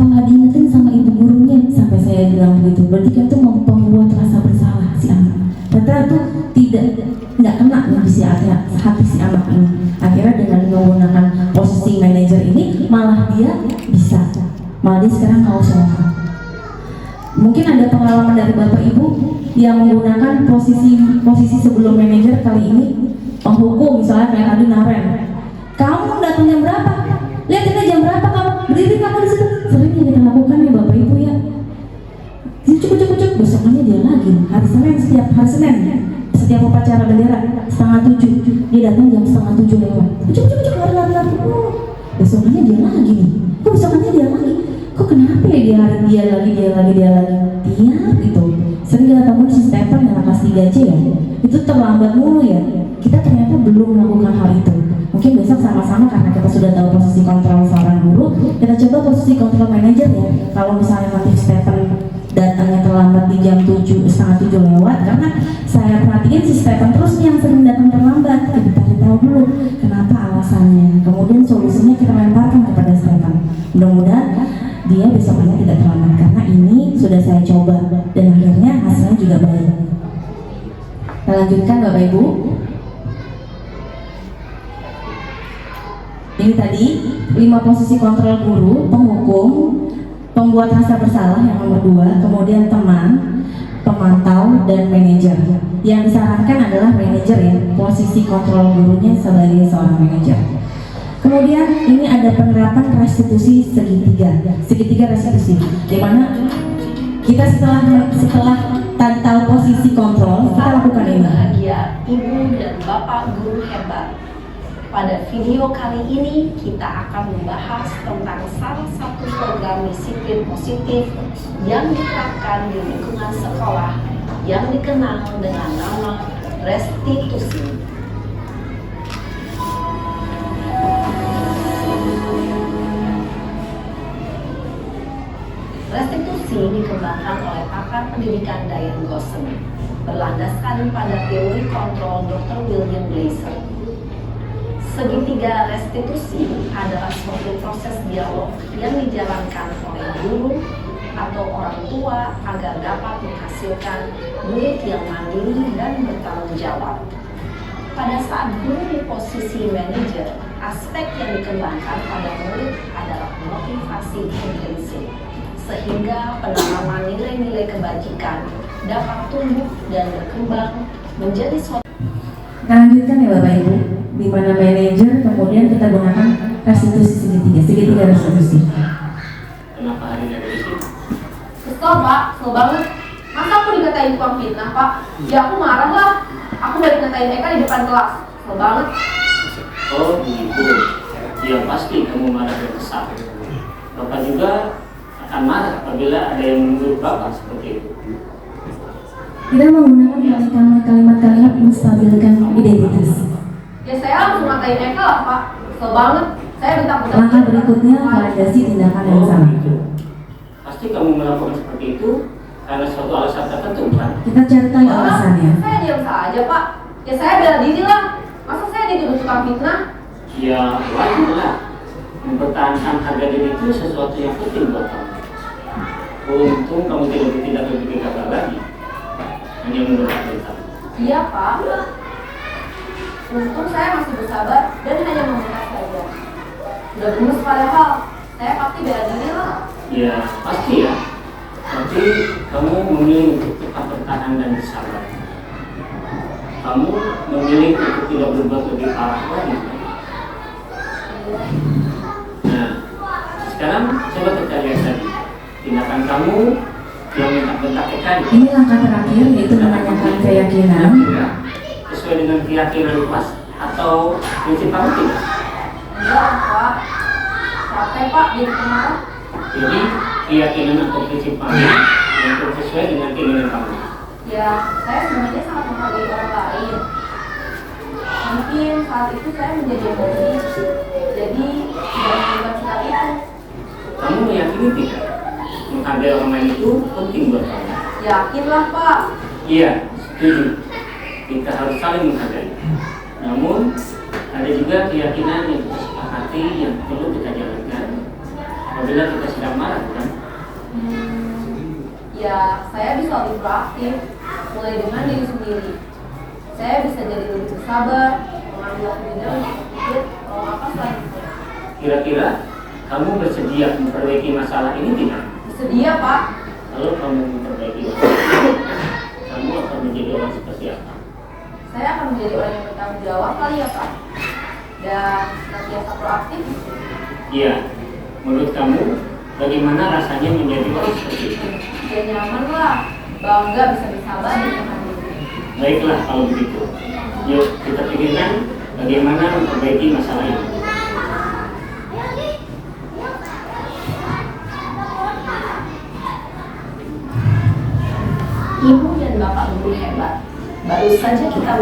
Speaker 2: nggak diingetin sama ibu gurunya? Sampai saya bilang begitu. Berarti kan itu membuat rasa bersalah si anak. Ternyata itu nggak kena nih di hati si anak ini. Akhirnya dengan menggunakan posisi manajer ini malah dia sekarang mau sholat. Mungkin ada pengalaman dari Bapak Ibu yang menggunakan posisi sebelum manajer kali ini penghukum, misalnya kayak tadi Naren. Kamu datang jam berapa? Lihat ini jam berapa kamu? Berdiri kamu di situ. Sering yang kita lakukan ya Bapak Ibu ya. Cukup. Besokannya dia lagi. Setiap hari Senin, setiap upacara bendera 6:30 dia datang jam 6:30 lewat. Cukup lari. Besokannya dia lagi nih. Kok besokannya dia lagi? Kok kenapa ya dia lagi tiap gitu. Sering kita temukan si Stephen yang kelas 3C ya, itu terlambat mulu ya. Kita ternyata belum melakukan hal itu. Mungkin besok sama-sama karena kita sudah tahu posisi kontrol seorang guru, kita coba posisi kontrol manajer ya. Kalau misalnya nanti Stephen datangnya terlambat di jam 6:30 lewat, karena saya perhatiin si Stephen terus yang sering datang terlambat. Kita cari tahu dulu kenapa alasannya, kemudian solusinya kita lemparkan kepada Stephen. Mudah-mudahan dia besokannya tidak terlambat, karena ini sudah saya coba dan akhirnya hasilnya juga baik. Kita lanjutkan Bapak Ibu. Ini tadi 5 posisi kontrol guru: penghukum, pembuat rasa bersalah yang nomor 2, kemudian teman, pemantau, dan manajer. Yang disarankan adalah manajer ya, posisi kontrol gurunya sebagai seorang manajer. Kemudian ini ada penerapan restitusi segitiga restitusi, di mana kita setelah tahu posisi kontrol, kita lakukan ini.
Speaker 7: Bahagia Ibu dan Bapak guru hebat. Pada video kali ini kita akan membahas tentang salah satu program disiplin positif yang diterapkan di lingkungan sekolah yang dikenal dengan nama restitusi. Restitusi dikembangkan oleh pakar pendidikan Diane Gosson, berlandaskan pada teori kontrol Dr. William Gleiser. Segitiga restitusi adalah suatu proses dialog yang dijalankan oleh guru atau orang tua agar dapat menghasilkan murid yang mandiri dan bertanggung jawab. Pada saat guru di posisi manajer, aspek yang dikembangkan pada murid adalah motivasi intrinsik, sehingga penanaman nilai-nilai kebajikan dapat tumbuh dan berkembang menjadi suatu.
Speaker 2: Kita lanjutkan ya Bapak Ibu, di mana manajer kemudian kita gunakan restitusi segitiga restitusi.
Speaker 9: Kenapa hari ini ada di sini?
Speaker 8: Kesel Pak, kesel banget. Masa aku dikatain tukang fitnah Pak? Ya aku marah lah. Aku balik ngatain Eka di depan kelas. Kesel banget.
Speaker 9: Oh begitu. Ya pasti kamu marah dan kesal. Bapak juga akan marah apabila ada yang menuduh Bapak seperti itu.
Speaker 2: Kita menggunakan kalimat-kalimat menstabilkan identitas.
Speaker 8: Ya saya langsung ngatain Eka lah Pak. Kesel banget. Saya bentak-bentak.
Speaker 2: Langkah berikutnya validasi tindakan yang sama.
Speaker 9: Gitu. Pasti kamu melakukan seperti itu karena suatu alasan tertentu kan?
Speaker 2: Kita cari tahu alasannya.
Speaker 8: Saya diam saja Pak. Ya saya bela diri lah. Masa saya dituduh tukang fitnah?
Speaker 9: Ya wajar lah. Mempertahankan harga diri itu sesuatu yang penting buat kamu. Untung kamu tidak lebih gegabah lagi. Hanya menurut.
Speaker 8: Iya Pak. Untung saya masih bersabar dan hanya meminta saja. Sudah gemes padahal. Saya pasti bela diri lah.
Speaker 9: Ya pasti ya. Tapi kamu memilih untuk tetap bertahan dan bersabar. Kamu memilih untuk tidak berbuat lebih parah lagi. Nah, sekarang coba kita lihat tadi tindakan kamu yang bentak-bentak tadi.
Speaker 2: Ini langkah terakhir, yaitu menanyakan keyakinan.
Speaker 9: Sesuai dengan keyakinan kelas atau prinsip kamu tidak?
Speaker 8: Enggak Pak. Capek Pak jadi pemarah.
Speaker 9: Jadi keyakinan atau prinsip kamu yang sesuai dengan keinginan kamu.
Speaker 8: Ya, saya sebenarnya sangat menghargai orang lain. Mungkin saat itu saya menjadi emosi, jadi tidak melakukan sikap itu.
Speaker 9: Kamu meyakini tidak? Menghargai orang lain itu penting buat kamu.
Speaker 8: Yakinlah Pak.
Speaker 9: Iya, setuju. Kita harus saling menghargai. Namun, Ada juga keyakinan yang kita sepakati yang perlu kita jalankan apabila kita sedang marah, kan?
Speaker 10: Ya, saya bisa lebih proaktif, mulai dengan diri sendiri. Saya bisa jadi lebih bersabar, mengambil jeda untuk berpikir mau apa selanjutnya.
Speaker 9: Kira-kira kamu bersedia memperbaiki masalah ini tidak?
Speaker 10: Bersedia, Pak.
Speaker 9: Kalau kamu memperbaiki masalah ini, kamu akan menjadi orang seperti apa?
Speaker 10: Saya akan menjadi orang yang bertanggung jawab kali ya, Pak. Dan senantiasa proaktif.
Speaker 9: Iya, menurut kamu bagaimana rasanya menjadi orang seperti itu?
Speaker 10: Ya nyaman lah, bangga bisa bersabar di tengah diri.
Speaker 9: Baiklah kalau begitu. Yuk kita pikirkan bagaimana memperbaiki masalah ini.
Speaker 7: Ibu dan Bapak Guru hebat. Baru saja kita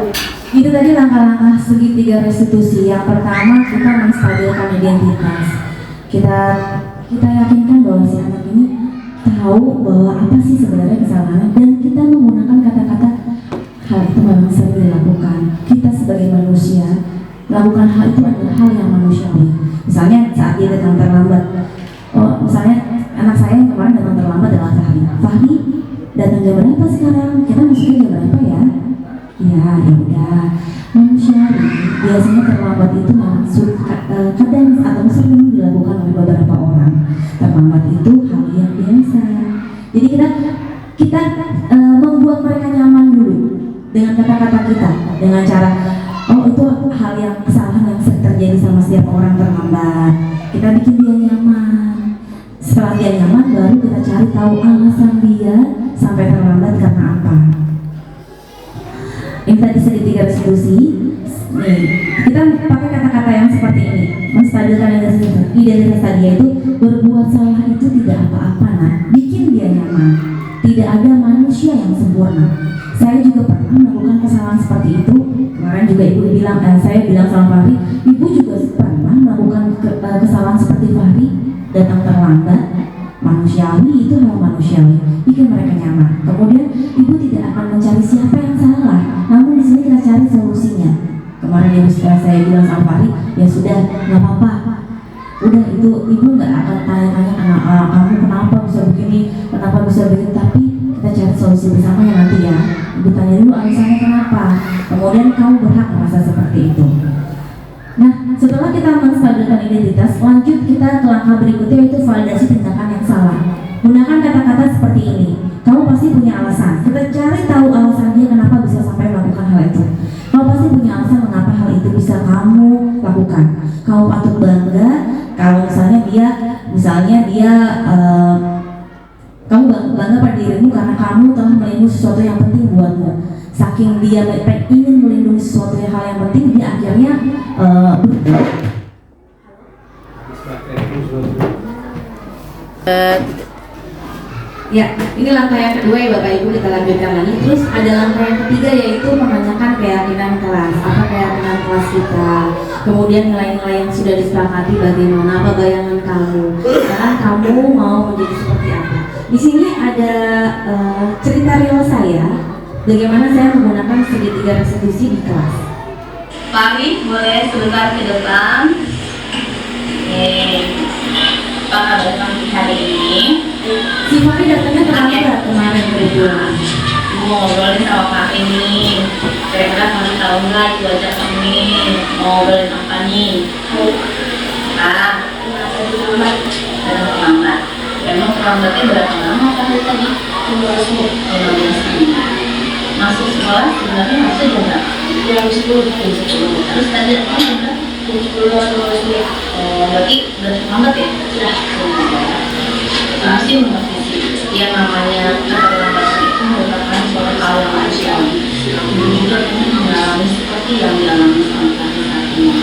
Speaker 2: Itu tadi langkah-langkah segitiga restitusi. Yang pertama, kita menstabilkan identitas. Kita yakinkan bahwa si anak ini tahu bahwa apa sih sebenarnya kesalahannya, dan kita menggunakan kata-kata hal itu memang sering dilakukan. Kita sebagai manusia melakukan hal itu adalah hal yang manusiawi. Misalnya saat dia datang terlambat, misalnya anak saya yang kemarin datang terlambat adalah Fahri datang jam berapa sekarang? Kita masuknya jam berapa ya? Ya udah, manusiawi. Biasanya terlambat itu memang kadang atau sering dilakukan oleh beberapa orang. Terlambat itu hal yang biasa. Jadi kita membuat mereka nyaman dulu dengan kata-kata kita, dengan cara itu hal yang kesalahan yang sering terjadi sama setiap orang terlambat. Kita bikin dia nyaman. Setelah dia nyaman, baru kita cari tahu alasan dia sampai terlambat karena apa. Ini tadi segitiga restitusi. Nih, kita pakai kata-kata yang seperti ini, menstabilkan identitas tadi, yaitu berbuat salah itu tidak apa-apa, nah, bikin dia nyaman. Tidak ada manusia yang sempurna. Saya juga pernah melakukan kesalahan seperti itu. Kemarin juga ibu bilang, saya bilang sama Fahri, ibu juga pernah melakukan kesalahan seperti Fahri, datang terlambat. Manusiawi itu hal manusiawi, bikin mereka nyaman. Kemudian ibu tidak akan mencari siapa yang salah, namun di sini kita cari solusinya. Kemarin ibu saya bilang sama Fahri, ya sudah, nggak apa-apa. Udah itu ibu nggak akan tanya-tanya kamu kenapa bisa begini, kenapa bisa begitu, tapi kita cari solusi bersama ya nanti ya. Ibu tanya dulu alasannya kenapa, kemudian kamu berhak merasa seperti itu. Nah, setelah kita menstabilkan identitas, lanjut kita ke langkah berikutnya, yaitu validasi tindakan yang salah. Gunakan kata-kata seperti ini. Kamu pasti punya alasan. Kita cari tahu alasan dia kenapa bisa sampai melakukan hal itu. Kamu pasti punya alasan mengapa hal itu bisa kamu lakukan. Kamu patut bangga kalau misalnya dia kamu bangga pada dirimu karena kamu telah melindungi sesuatu yang penting buatmu. Saking dia ingin melindungi sesuatu hal yang penting, dia akhirnya ya, ini langkah yang kedua ya Bapak Ibu, kita lanjutkan lagi. Terus ada langkah yang ketiga, yaitu menanyakan keyakinan kelas. Apa keyakinan kelas kita? Kemudian nilai-nilai yang sudah disepakati bagaimana? Apa bayangan kamu? Sekarang kamu mau menjadi seperti apa? Di sini ada cerita real saya, bagaimana saya menggunakan segitiga restitusi di kelas.
Speaker 4: Fahri, boleh sebentar ke depan. Apa kabar pagi hari ini?
Speaker 2: Si Fahri datangnya terlambat kemarin kebetulan.
Speaker 4: Mau ngobrolin sama Fahri nih. Kira-kira kamu tahu nggak itu aja kami mau ngobrolin apa nih? Kenapa terlambat? Terlambat. Emang terlambatnya berapa lama Fahri tadi? 15 menit. Masuk sekolah sebenarnya masuk jam berapa? Jam 10. Terus tadi jam berapa? Jam 10 menit. Berarti terlambat ya? Sudah. Pasti mengerti sih. Yang namanya keterlambatan itu merupakan suatu hal yang manusiawi. Ibu juga pernah mengalami seperti yang dialami sama Fahri saat ini.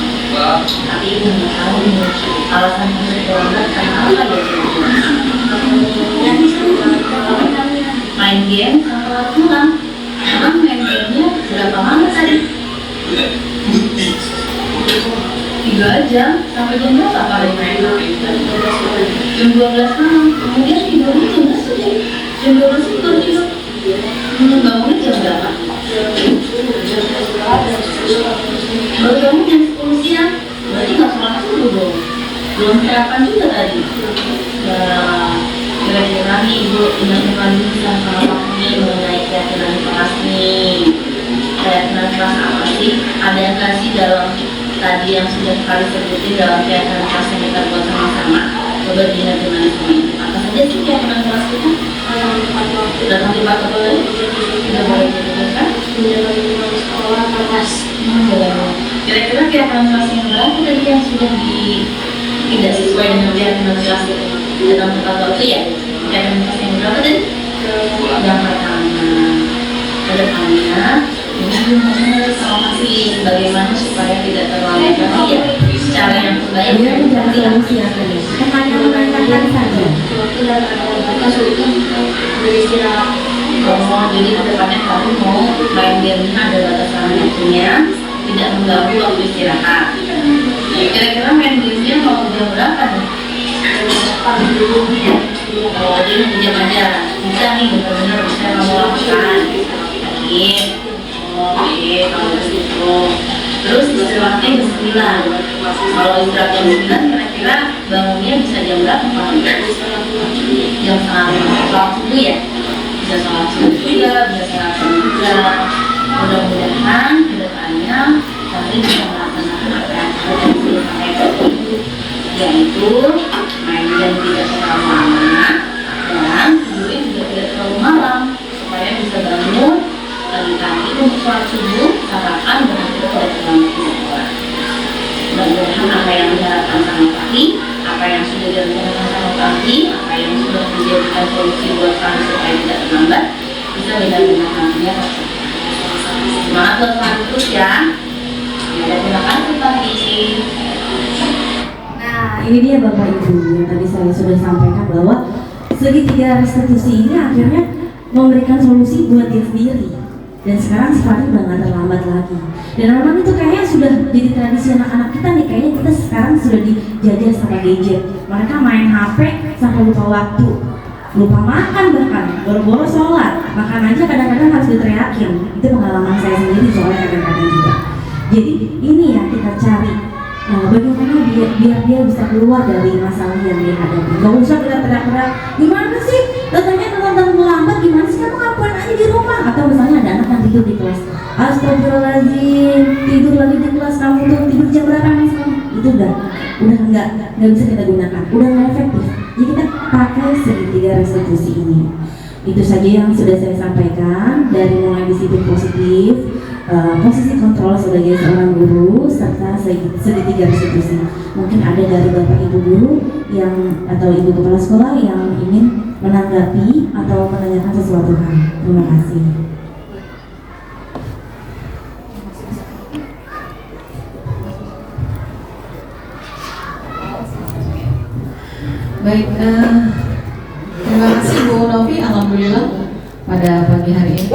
Speaker 4: Tapi ibu nggak tahu nih alasan Fahri terlambat karena apa ya? Main game sama pulang. Emang main gamenya berapa lama tadi? 3 jam, sampai jam berapa paling main? Jam 12 malam, kemudian tidurnya jam berapa? Jam 12 tidur. Bangunnya jam berapa? Baru bangun jam 10 siang. teman-teman bisa memahami mengenai keyakinan kelas nih. Keyakinan kelas apa sih? Ada nggak sih dalam tadi yang sudah kali sebutin dalam keyakinan kelas yang kita buat sama-sama? Coba dilihat gimana sih? Apa saja sih keyakinan kelas kita? Datang tepat waktu, tidak boleh dilakukan, menjalankan sekolah kelas. Kira-kira keyakinan kelas yang berapa tadi yang sudah tidak sesuai dengan keyakinan kelas itu? Datang tepat waktu ya? Keyakinan kelas yang berapa tadi? Yang pertama, kedepannya ini informasi bagaimana supaya tidak terlambat lagi ya, cara yang terbaik
Speaker 2: Dia mencari solusi apa nih? Menanyakan saja.
Speaker 4: Beristirahat. Oh, jadi kedepannya kamu mau main gamenya ada batasan waktunya, tidak mengganggu waktu istirahat. Kira-kira main gamenya mau jam berapa nih? Oh, jadi jam aja. Bisa nih, benar-benar bisa kamu lakukan. Oke, kalau begitu. Terus istirahatnya jam 9. Kalau istirahat jam 9, kira-kira bangunnya bisa jam berapa? Jam setengah sholat subuh ya? Bisa sholat subuh juga, bisa sholat juga. Mudah-mudahan kedepannya nanti bisa melaksanakan apa yang sudah disampaikan, yaitu main jam tidak terlalu lama dan tidurnya juga tidak terlalu malam supaya bisa bangun pagi-pagi untuk sholat subuh, sarapan dan tidak terlalu sekolah. Mudah-mudahan apa yang diharapkan sama Papi, apa yang sudah direncanakan sama Papi, apa yang sudah dijadikan solusi buat kami supaya tidak terlambat, bisa benar-benar nantinya tercapai. Semangat buat kami terus ya. Terima kasih Papi.
Speaker 2: Nah, ini dia Bapak Ibu yang tadi saya sudah sampaikan bahwa segitiga restitusi ini akhirnya memberikan solusi buat dia sendiri. Dan sekarang udah nggak terlambat lagi. Dan memang itu kayaknya sudah jadi tradisi anak-anak kita nih. Kayaknya kita sekarang sudah dijajah sama gadget. Mereka main HP sampai lupa waktu, lupa makan, bahkan boro-boro sholat. Makan aja kadang-kadang harus diteriakin. Itu pengalaman saya sendiri soalnya kadang-kadang juga. Jadi ini yang kita cari. Bagaimana biar dia bisa keluar dari masalah yang dia hadapi. Gak usah kita teriak-teriak, gimana sih? Datangnya teman-teman melambat, gimana sih? Kamu ngapain aja di rumah? Atau misalnya ada anak yang tidur di kelas, astagfirullahaladzim, tidur lagi di kelas, kamu tuh tidur jam berapa nih sekarang? Itu udah nggak bisa kita gunakan, udah nggak efektif. Jadi kita pakai segitiga restitusi ini. Itu saja yang sudah saya sampaikan, dari mulai disiplin positif, posisi kontrol sebagai seorang guru, serta segitiga restitusi. Mungkin ada dari Bapak Ibu guru yang atau Ibu kepala sekolah yang ingin menanggapi atau menanyakan sesuatu hal. Terima kasih.
Speaker 5: Baik, terima kasih Bu Novi. Alhamdulillah pada pagi hari ini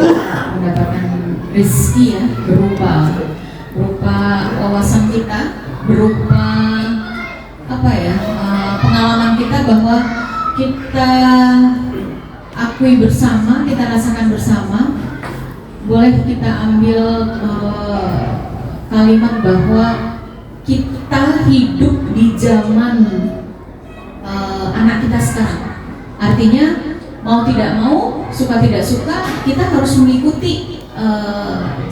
Speaker 5: mendapatkan rezeki ya, berupa wawasan kita, berupa apa ya, pengalaman kita bahwa kita akui bersama, kita rasakan bersama. Boleh kita ambil kalimat bahwa kita hidup di zaman anak kita sekarang. Artinya mau tidak mau, suka tidak suka, kita harus mengikuti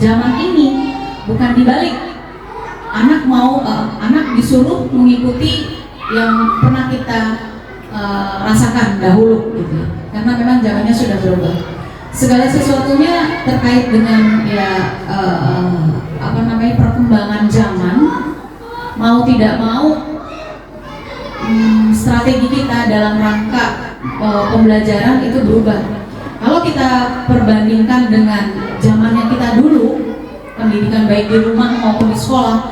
Speaker 5: zaman ini, bukan dibalik. Anak disuruh mengikuti yang pernah kita rasakan dahulu, gitu. Karena memang zamannya sudah berubah. Segala sesuatunya terkait dengan perkembangan zaman, mau tidak mau strategi kita dalam rangka pembelajaran itu berubah. Kalau kita perbandingkan dengan zamannya kita dulu, pendidikan baik di rumah maupun di sekolah,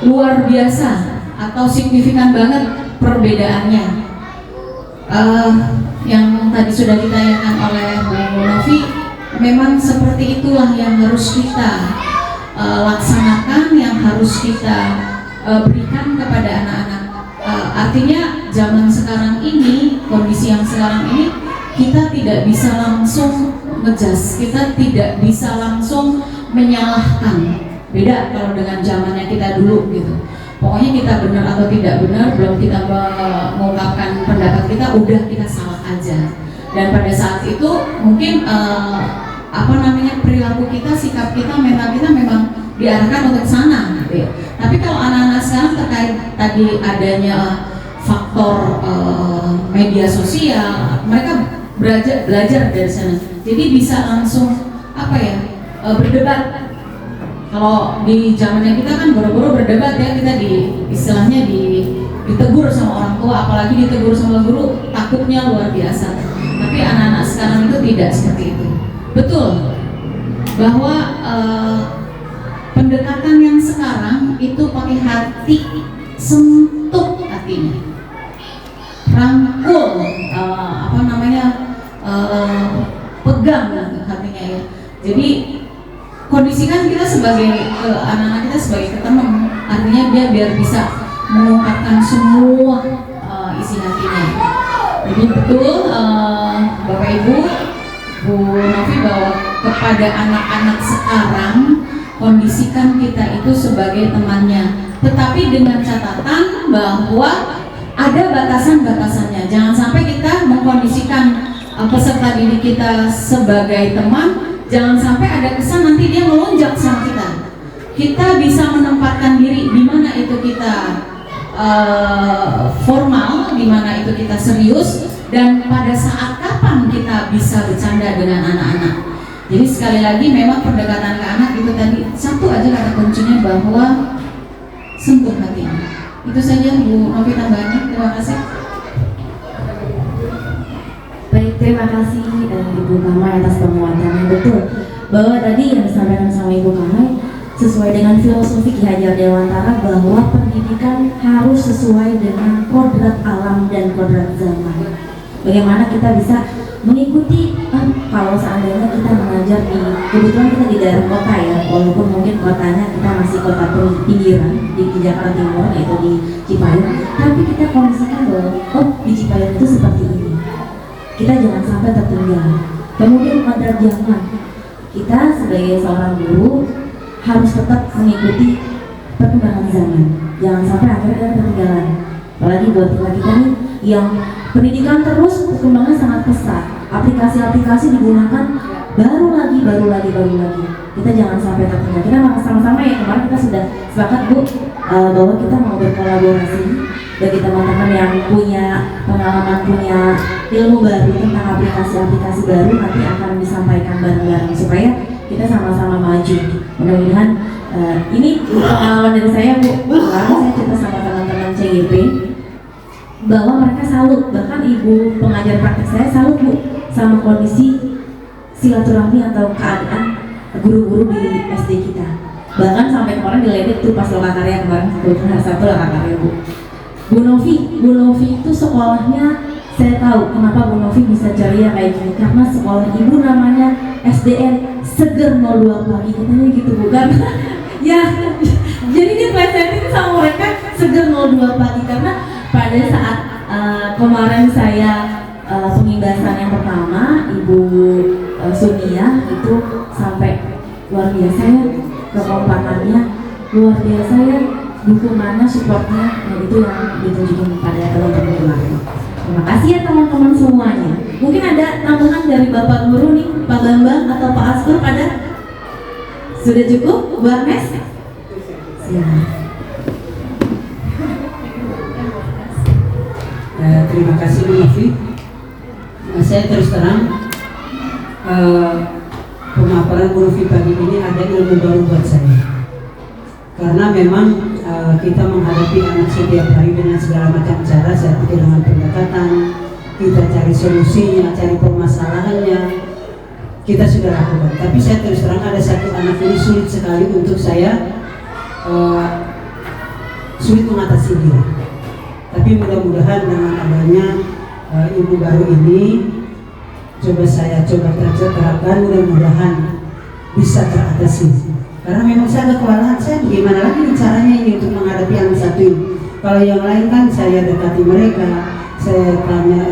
Speaker 5: luar biasa atau signifikan banget perbedaannya. Yang tadi sudah ditanyakan oleh Bu Novi, memang seperti itulah yang harus kita laksanakan, yang harus kita berikan kepada anak-anak. Artinya zaman sekarang ini, kondisi yang sekarang ini, kita tidak bisa langsung ngejudge, kita tidak bisa langsung menyalahkan. Beda kalau dengan zamannya kita dulu gitu. Pokoknya kita benar atau tidak benar, belum kita mengungkapkan pendapat kita, udah kita salah aja. Dan pada saat itu mungkin perilaku kita, sikap kita, mental kita memang diarahkan untuk sana gitu ya. Tapi kalau anak-anak sekarang terkait tadi adanya faktor media sosial, mereka belajar dari sana. Jadi bisa langsung berdebat. Kalau di zamannya kita kan boro-boro berdebat ya, kita istilahnya ditegur sama orang tua, apalagi ditegur sama guru, takutnya luar biasa. Tapi anak-anak sekarang itu tidak seperti itu. Betul bahwa pendekatan yang sekarang itu pakai hati, sentuh hatinya, rangkul, pegang hatinya ya. Jadi kondisikan kita sebagai anak-anak kita sebagai ketemu, artinya dia biar bisa mengungkapkan semua isi hatinya. Jadi betul Bapak Ibu, Bu Novi, bahwa kepada anak-anak sekarang kondisikan kita itu sebagai temannya, tetapi dengan catatan bahwa ada batasan-batasannya. Jangan sampai kita mengkondisikan peserta didik kita sebagai teman, jangan sampai ada kesan nanti dia melonjak sama kita. Kita bisa menempatkan diri di mana itu kita formal, di mana itu kita serius, dan pada saat kapan kita bisa bercanda dengan anak-anak. Jadi sekali lagi memang pendekatan ke anak itu tadi satu aja kata kuncinya, bahwa sentuh hatinya. Itu saja Bu Novi tambahannya. Terima kasih.
Speaker 2: Baik, terima kasih Ibu Kamai atas penguatannya. Betul bahwa tadi yang disampaikan sama Ibu Kamai sesuai dengan filosofi Ki Hajar Dewantara, bahwa pendidikan harus sesuai dengan kodrat alam dan kodrat zaman. Bagaimana kita bisa mengikuti, kalau seandainya kita mengajar kebetulan kita di daerah kota ya, walaupun mungkin kotanya kita masih kota pinggiran di Jakarta Timur, yaitu di Cipayung, tapi kita kondisikan bahwa di Cipayung itu seperti ini. Kita jangan sampai tertinggal. Kemudian kodrat zaman, kita sebagai seorang guru harus tetap mengikuti perkembangan zaman. Jangan sampai akhirnya kita ketinggalan. Apalagi buat kita nih yang pendidikan terus perkembangan sangat pesat. Aplikasi-aplikasi digunakan baru lagi. Kita jangan sampai tertinggal. Kita sama-sama ya, kemarin kita sudah sepakat Bu bahwa kita mau berkolaborasi bagi teman-teman yang punya pengalaman, punya ilmu baru tentang aplikasi-aplikasi baru, nanti akan disampaikan bareng-bareng supaya kita sama-sama maju. Mudah-mudahan ini pengalaman dari saya Bu. Kemarin saya cerita sama teman-teman CGP bahwa mereka salut, bahkan ibu pengajar praktek saya salut Bu sama kondisi silaturahmi atau keadaan guru-guru di SD kita. Bahkan sampai kemarin diledek tuh pas lokakarya kemarin, satu lokakarya Bu. Bu Novi itu sekolahnya, saya tahu kenapa Bu Novi bisa ceria kayak gini, karena sekolah ibu namanya SDN Seger 02 Pagi, katanya gitu bukan? Ya, jadi dia plesetin sama mereka Seger 02 Pagi, karena pada saat kemarin saya pengimbasan yang pertama, Ibu Sunia itu sampai luar biasa ya, kekompakannya luar biasa ya, dukungannya, supportnya, itu yang ditunjukin pada teman-teman kemarin. Terima kasih ya teman-teman semuanya. Mungkin ada tambahan dari Bapak Guru nih, Pak Bambang atau Pak Askur, pada sudah cukup Bu Agnes? Silakan.
Speaker 6: Terima kasih Bu Novi. Saya terus terang pemaparan Bu Novi pagi ini ada ilmu baru buat saya, karena memang kita menghadapi anak setiap hari dengan segala macam cara. Saya pikir dengan pendekatan kita cari solusinya, cari permasalahannya, kita sudah lakukan. Tapi saya terus terang ada satu anak ini sulit sekali untuk saya, sulit mengatasi dia. Tapi mudah-mudahan dengan adanya ibu baru ini, saya coba terapkan, mudah-mudahan bisa teratasi. Karena memang saya ada kewalahan, saya bagaimana lagi caranya ini untuk menghadapi anak satu ini. Kalau yang lain kan saya dekati mereka, saya tanya,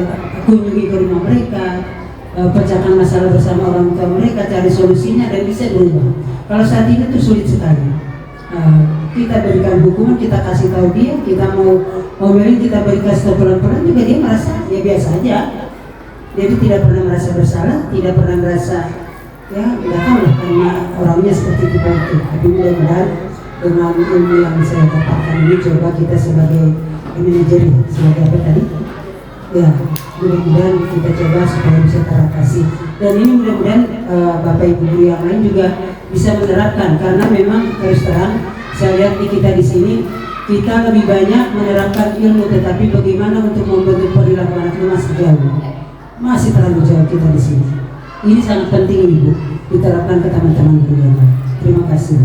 Speaker 6: kunjungi ke rumah mereka, pecahkan masalah bersama orang tua mereka, cari solusinya dan bisa berubah. Kalau saat ini tuh sulit sekali. Kita berikan hukuman, kita kasih tahu dia, kita mau ngomelin, kita berikan tahu pelan-pelan juga dia merasa ya biasa aja. Jadi tidak pernah merasa bersalah, tidak pernah merasa ya nggak tahu lah karena orangnya seperti itu. Tapi mudah-mudahan dengan ilmu yang saya dapatkan ini coba kita sebagai manajer, sebagai apa tadi? Ya, mudah-mudahan kita coba supaya bisa teratasi. Dan ini mudah-mudahan Bapak Ibu guru yang lain juga bisa menerapkan, karena memang terus terang saya lihat di kita di sini kita lebih banyak menerapkan ilmu, tetapi bagaimana untuk membentuk perilaku anak itu masih jauh, masih terlalu jauh kita di sini. Ini sangat penting ini Bu, diterapkan ke teman-teman guru yang lain. Terima kasih.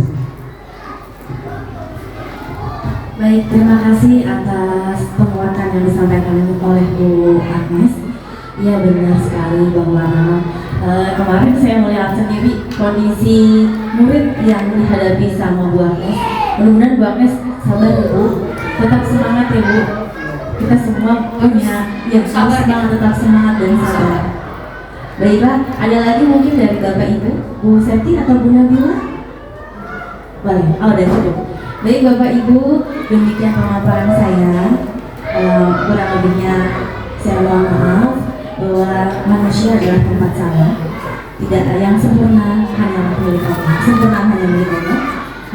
Speaker 2: Baik, terima kasih atas penguatan yang disampaikan oleh Bu Agnes. Iya benar sekali bahwa memang kemarin saya melihat sendiri kondisi murid yang dihadapi sama Bu Agnes. Mudah-mudahan Bu Agnes sabar ya Bu, tetap semangat ya Bu. Kita semua punya yang sabar, tetap semangat dan sabar. Baiklah, ada lagi mungkin dari Bapak Ibu, Bu Septi atau Bu Nabila? Boleh, oh dan cukup. Baik Bapak Ibu, demikian pemaparan saya. Kurang lebihnya saya mohon maaf bahwa manusia adalah tempat salah. Tidak ada yang sempurna, hanya milik Allah. Sempurna hanya milik Allah.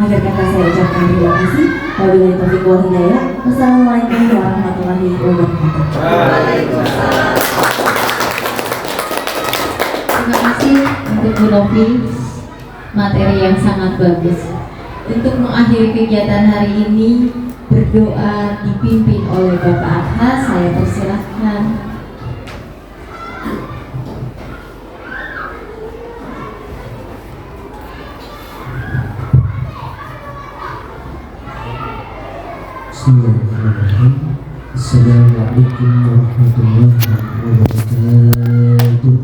Speaker 2: Akhir kata saya ucapkan terima kasih. Wabillahi taufiq wal hidayah. Wassalamualaikum warahmatullahi wabarakatuh.
Speaker 11: Terima kasih untuk Bu Novi, materi yang sangat bagus. Untuk mengakhiri kegiatan hari ini, berdoa dipimpin oleh Bapak Atha, saya persilahkan.
Speaker 12: Bismillahirrahmanirrahim. Assalamualaikum warahmatullahi wabarakatuh.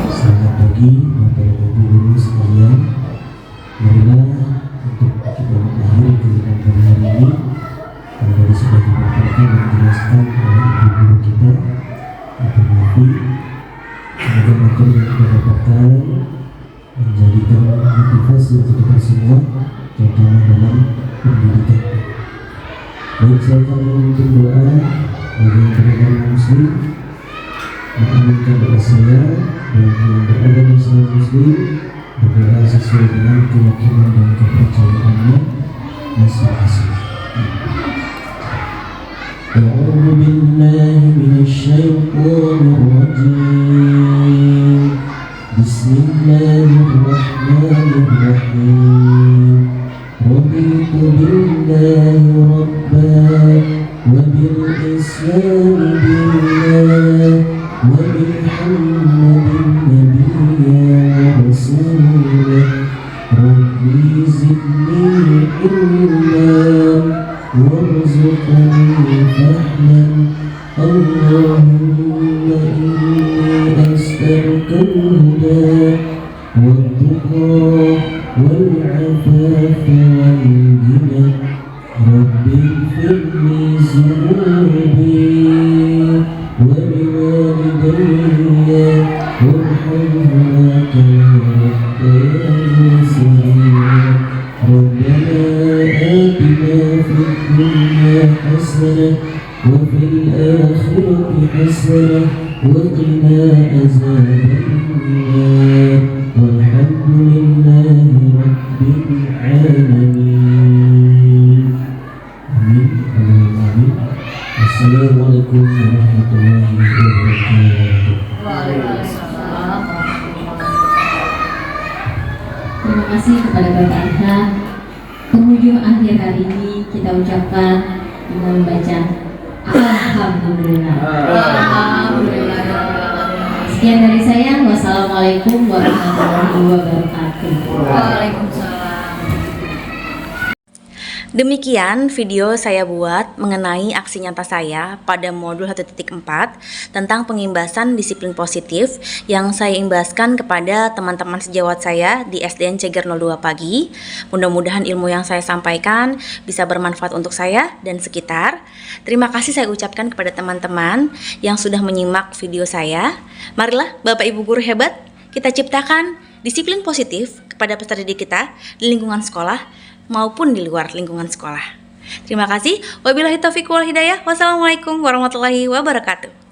Speaker 12: Selamat pagi Bapak Ibu guru sekalian. Marilah untuk kita mengakhiri kegiatan pada hari ini, karena tadi sudah dipaparkan dan dijelaskan oleh ibu guru kita, Ibu Novi. Semoga materi yang kita dapatkan menjadikan motivasi untuk kita semua, terutama dalam pendidikan. Baik, saya akan memimpin doa bagi teman-teman muslim, mengaminkan doa saya bagi yang berada di Islam muslim, berdoa sesuai dengan keyakinan dan kepercayaannya masing-masing. A'udzu billahi minasyaitonir rajim. Bismillahirrahmanirrahim. Raditu billahi rabban wa bil islami billah wa bil Muhammadin nabiyyan wa rasulah. Rabbi zidni ilman warzuqni fahman. Allahumma inni as'aluka al-huda wal-tuqa والعفاف والغنى. رب اغفر لي ذنوبي ولوالدي وارحمهما كما ربياني صغيرا. ربنا آتنا في الدنيا حسنة وفي الآخرة حسنة وقنا عذاب النار. والحمد لله رب العالمين. آمين. اللهم آمين. Assalamualaikum warahmatullahi wabarakatuh.
Speaker 11: Waalaikumsalam. Terima kasih kepada Bapak Atha. Penghujung akhir hari ini kita ucapkan dengan membaca Alhamdulillah.
Speaker 10: Alhamdulillah.
Speaker 11: Sekian dari saya. Wassalamualaikum warahmatullahi wabarakatuh.
Speaker 10: Waalaikumsalam.
Speaker 1: Demikian video saya buat mengenai aksi nyata saya pada modul 1.4 tentang pengimbasan disiplin positif yang saya imbaskan kepada teman-teman sejawat saya di SDN Ceger 02 Pagi. Mudah-mudahan ilmu yang saya sampaikan bisa bermanfaat untuk saya dan sekitar. Terima kasih saya ucapkan kepada teman-teman yang sudah menyimak video saya. Marilah Bapak Ibu guru hebat, kita ciptakan disiplin positif kepada peserta didik kita di lingkungan sekolah maupun di luar lingkungan sekolah. Terima kasih. Wabillahi taufiq wal hidayah. Wassalamualaikum warahmatullahi wabarakatuh.